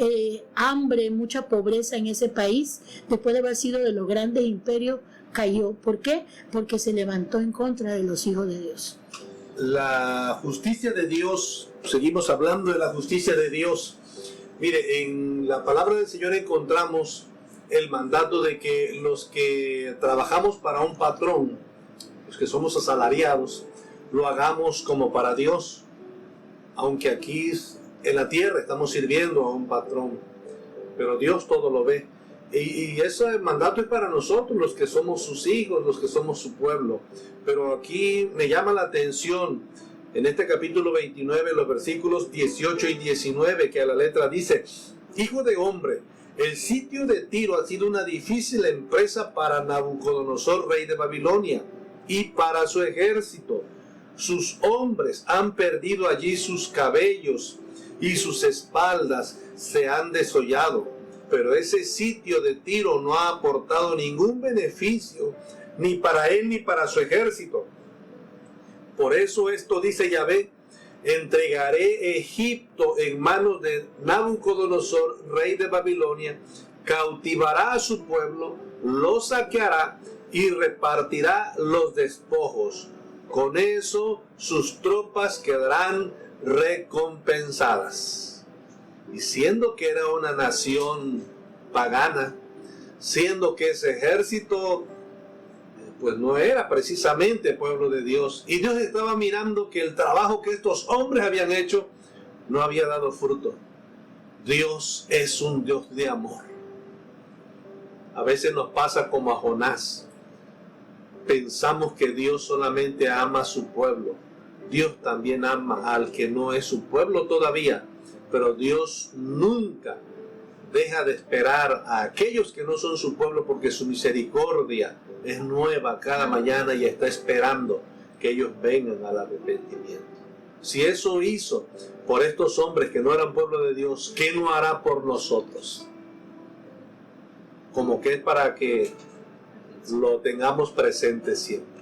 hambre, mucha pobreza en ese país, después de haber sido de los grandes imperios. Cayó. ¿Por qué? Porque se levantó en contra de los hijos de Dios. La justicia de Dios, seguimos hablando de la justicia de Dios. Mire, en la palabra del Señor encontramos el mandato de que los que trabajamos para un patrón, los que somos asalariados, lo hagamos como para Dios. Aunque aquí en la tierra estamos sirviendo a un patrón, pero Dios todo lo ve. Y ese mandato es para nosotros, los que somos sus hijos, los que somos su pueblo. Pero aquí me llama la atención, en este capítulo 29, los versículos 18 y 19, que a la letra dice: Hijo de hombre, el sitio de Tiro ha sido una difícil empresa para Nabucodonosor, rey de Babilonia, y para su ejército. Sus hombres han perdido allí sus cabellos y sus espaldas se han desollado. Pero ese sitio de Tiro no ha aportado ningún beneficio, ni para él ni para su ejército. Por eso esto dice Yahvé: entregaré Egipto en manos de Nabucodonosor, rey de Babilonia, cautivará a su pueblo, lo saqueará y repartirá los despojos. Con eso sus tropas quedarán recompensadas. Y siendo que era una nación pagana, siendo que ese ejército pues no era precisamente pueblo de Dios, y Dios estaba mirando que el trabajo que estos hombres habían hecho no había dado fruto. Dios es un Dios de amor. A veces nos pasa como a Jonás. Pensamos que Dios solamente ama a su pueblo. Dios también ama al que no es su pueblo todavía. Pero Dios nunca deja de esperar a aquellos que no son su pueblo, porque su misericordia es nueva cada mañana y está esperando que ellos vengan al arrepentimiento. Si eso hizo por estos hombres que no eran pueblo de Dios, ¿qué no hará por nosotros? Como que es para que lo tengamos presente siempre.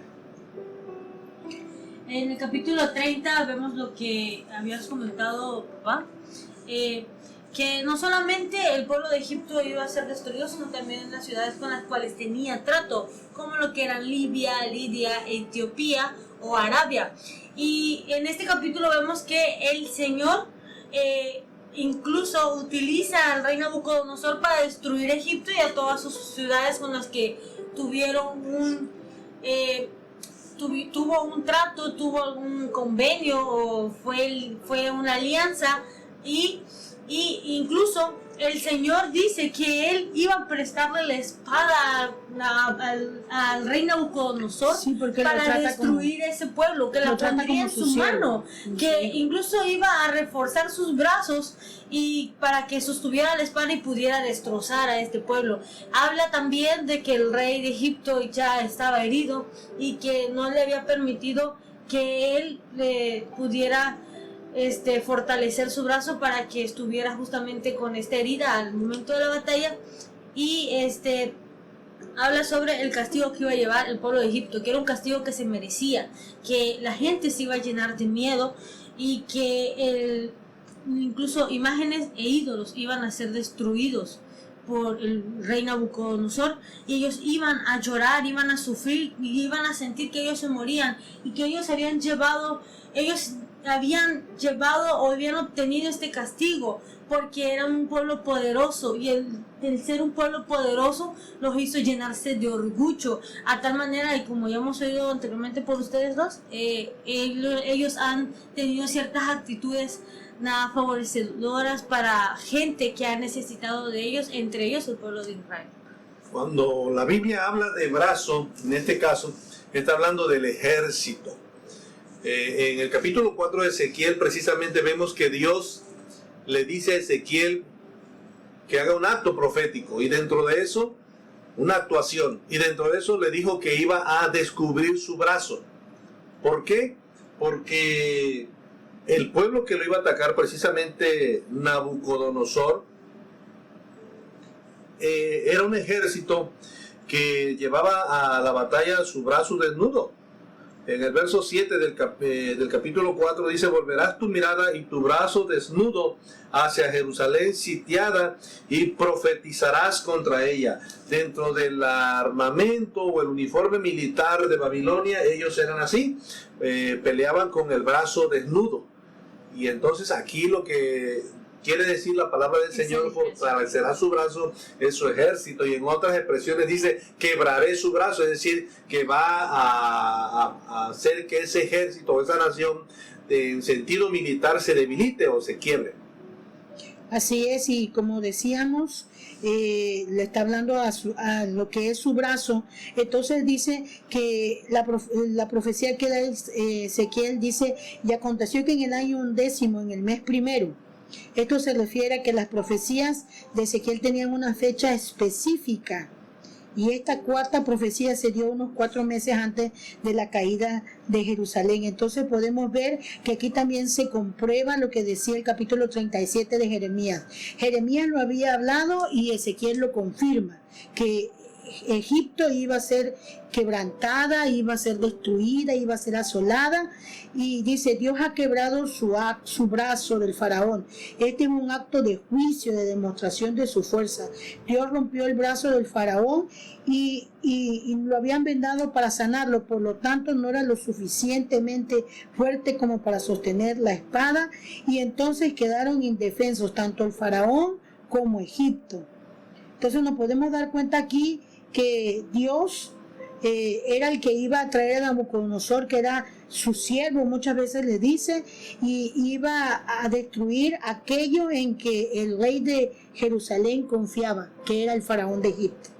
En el capítulo 30 vemos lo que habías comentado, papá, que que no solamente el pueblo de Egipto iba a ser destruido, sino también en las ciudades con las cuales tenía trato, como lo que eran Libia, Lidia, Etiopía o Arabia. Y en este capítulo vemos que el Señor incluso utiliza al rey Nabucodonosor para destruir Egipto y a todas sus ciudades con las que tuvieron tuvo un trato, tuvo algún convenio o fue una alianza y incluso el Señor dice que él iba a prestarle la espada al rey Nabucodonosor, sí, para destruir ese pueblo, que la pondría en su mano, que incluso iba a reforzar sus brazos y para que sostuviera la espada y pudiera destrozar a este pueblo. Habla también de que el rey de Egipto ya estaba herido y que no le había permitido que él pudiera fortalecer su brazo para que estuviera justamente con esta herida al momento de la batalla. Y habla sobre el castigo que iba a llevar el pueblo de Egipto, que era un castigo que se merecía, que la gente se iba a llenar de miedo y que incluso imágenes e ídolos iban a ser destruidos por el rey Nabucodonosor, y ellos iban a llorar, iban a sufrir y iban a sentir que ellos se morían y que ellos habían llevado o habían obtenido este castigo porque eran un pueblo poderoso, y el ser un pueblo poderoso los hizo llenarse de orgullo, a tal manera, y como ya hemos oído anteriormente por ustedes dos, ellos han tenido ciertas actitudes nada favorecedoras para gente que ha necesitado de ellos, entre ellos el pueblo de Israel. Cuando la Biblia habla de brazo, en este caso, está hablando del ejército. En el capítulo 4 de Ezequiel precisamente vemos que Dios le dice a Ezequiel que haga un acto profético, y dentro de eso una actuación, y dentro de eso le dijo que iba a descubrir su brazo. ¿Por qué? Porque el pueblo que lo iba a atacar, precisamente Nabucodonosor, era un ejército que llevaba a la batalla su brazo desnudo. En el verso 7 del capítulo 4 dice: volverás tu mirada y tu brazo desnudo hacia Jerusalén sitiada y profetizarás contra ella. Dentro del armamento o el uniforme militar de Babilonia, ellos eran así, peleaban con el brazo desnudo. Y entonces aquí lo que quiere decir la palabra del Señor: fortalecerá su brazo en su ejército. Y en otras expresiones dice: quebraré su brazo, es decir, que va a hacer que ese ejército o esa nación en sentido militar se debilite o se quiebre. Así es, y como decíamos, le está hablando a lo que es su brazo. Entonces dice que la profecía que da Ezequiel dice: y aconteció que en el año 11, en el mes primero. Esto se refiere a que las profecías de Ezequiel tenían una fecha específica, y esta cuarta profecía se dio unos 4 meses antes de la caída de Jerusalén. Entonces podemos ver que aquí también se comprueba lo que decía el capítulo 37 de Jeremías. Jeremías lo había hablado y Ezequiel lo confirma, que Egipto iba a ser quebrantada, iba a ser destruida, iba a ser asolada, y dice: Dios ha quebrado su brazo del faraón. Este es un acto de juicio, de demostración de su fuerza. Dios rompió el brazo del faraón y lo habían vendado para sanarlo, por lo tanto no era lo suficientemente fuerte como para sostener la espada, y entonces quedaron indefensos tanto el faraón como Egipto. Entonces nos podemos dar cuenta aquí que Dios era el que iba a traer a Nabucodonosor, que era su siervo, muchas veces le dice, y iba a destruir aquello en que el rey de Jerusalén confiaba, que era el faraón de Egipto.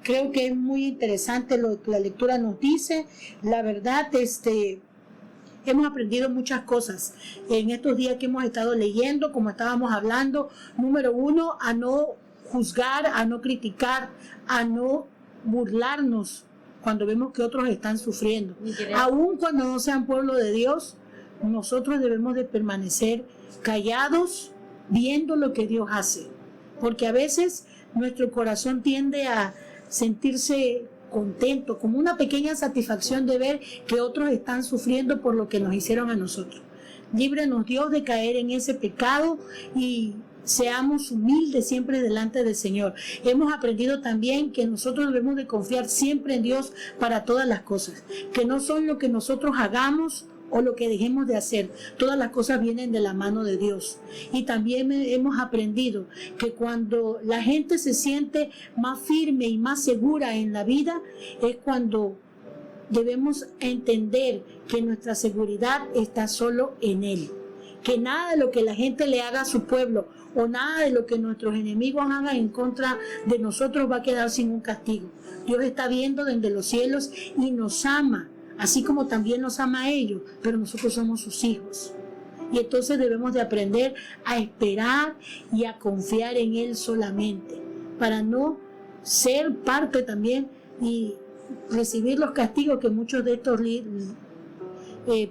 Creo que es muy interesante lo que la lectura nos dice. La verdad, hemos aprendido muchas cosas en estos días que hemos estado leyendo, como estábamos hablando. Número 1, a no juzgar, a no criticar, a no burlarnos cuando vemos que otros están sufriendo. Aun cuando no sean pueblo de Dios, nosotros debemos de permanecer callados viendo lo que Dios hace, porque a veces nuestro corazón tiende a sentirse contento, como una pequeña satisfacción de ver que otros están sufriendo por lo que nos hicieron a nosotros. Líbranos, Dios, de caer en ese pecado y seamos humildes siempre delante del Señor. Hemos aprendido también que nosotros debemos de confiar siempre en Dios para todas las cosas, que no son lo que nosotros hagamos o lo que dejemos de hacer. Todas las cosas vienen de la mano de Dios. Y también hemos aprendido que cuando la gente se siente más firme y más segura en la vida, es cuando debemos entender que nuestra seguridad está solo en Él. Que nada de lo que la gente le haga a su pueblo o nada de lo que nuestros enemigos hagan en contra de nosotros va a quedar sin un castigo. Dios está viendo desde los cielos y nos ama, así como también nos ama a ellos, pero nosotros somos sus hijos. Y entonces debemos de aprender a esperar y a confiar en Él solamente, para no ser parte también y recibir los castigos que muchos de estos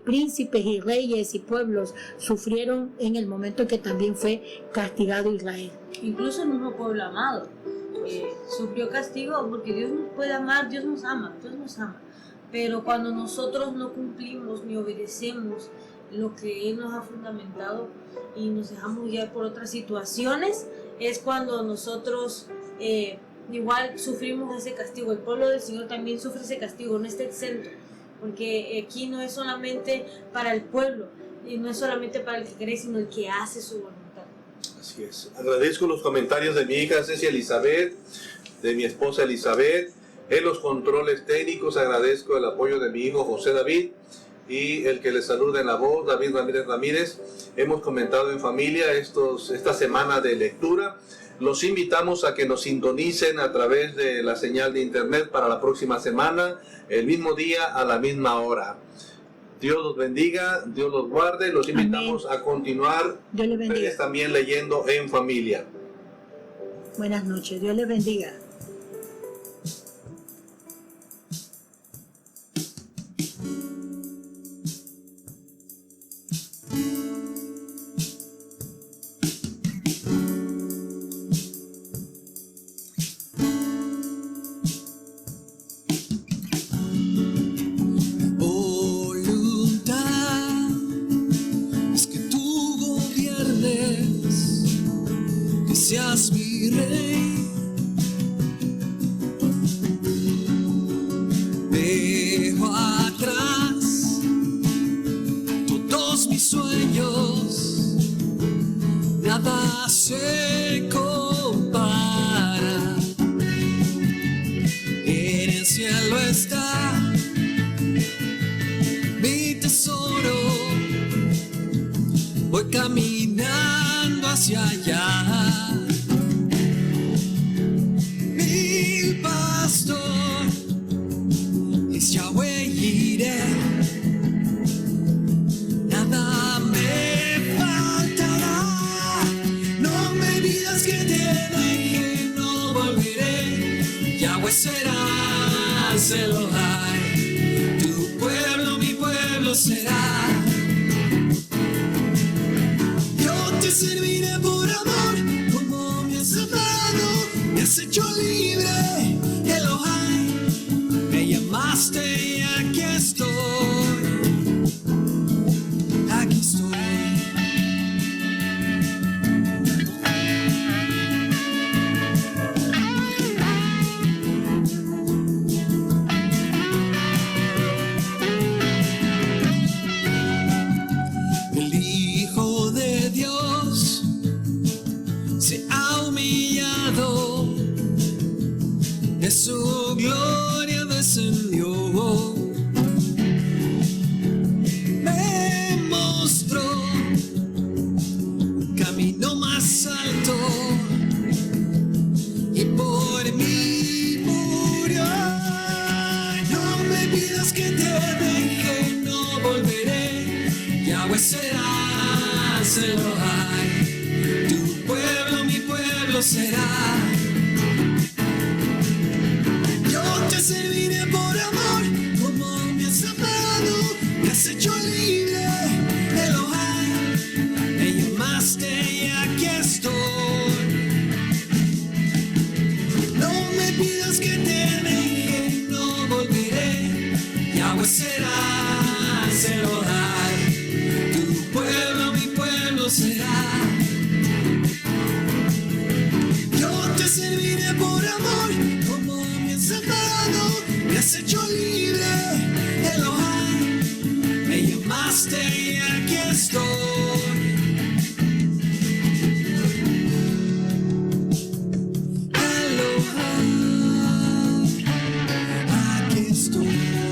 príncipes y reyes y pueblos sufrieron en el momento que también fue castigado Israel. Incluso el mismo pueblo amado sufrió castigo porque Dios nos puede amar, Dios nos ama. Pero cuando nosotros no cumplimos ni obedecemos lo que Él nos ha fundamentado y nos dejamos guiar por otras situaciones, es cuando nosotros igual sufrimos ese castigo. El pueblo del Señor también sufre ese castigo, no está exento, porque aquí no es solamente para el pueblo y no es solamente para el que cree, sino el que hace su voluntad. Así es. Agradezco los comentarios de mi hija Ceci Elizabeth, de mi esposa Elizabeth. En los controles técnicos agradezco el apoyo de mi hijo José David y el que le saluda en la voz, David Ramírez. Hemos comentado en familia esta semana de lectura. Los invitamos a que nos sintonicen a través de la señal de internet para la próxima semana, el mismo día a la misma hora. Dios los bendiga, Dios los guarde. Los invitamos a continuar ustedes también leyendo en familia. Buenas noches, Dios les bendiga. Seas mi rey, dejo atrás todos mis sueños, nada se compara. En el cielo está mi tesoro, voy caminando hacia allá. Pastor, es Yahweh Jireh, nada me faltará. No me pidas que te deje, no volveré. Yahweh serás Elohai, tu pueblo, mi pueblo será. Yo te serviré por amor, como me has amado, me has hecho libre. Me llamaste y aquí estoy, aquí estoy. El Hijo de Dios se ha humillado, de su gloria descendió, me mostró un camino más alto y por mí murió. No me pidas que te deje, no volveré. Yahweh serás Elohai, tu pueblo, mi pueblo será. Te serviré por amor, como me has amado, me has hecho libre, Elohai, me llamaste y aquí estoy. No me pidas que te deje, no volveré. Yahweh serás Elohai, tu pueblo. estoy.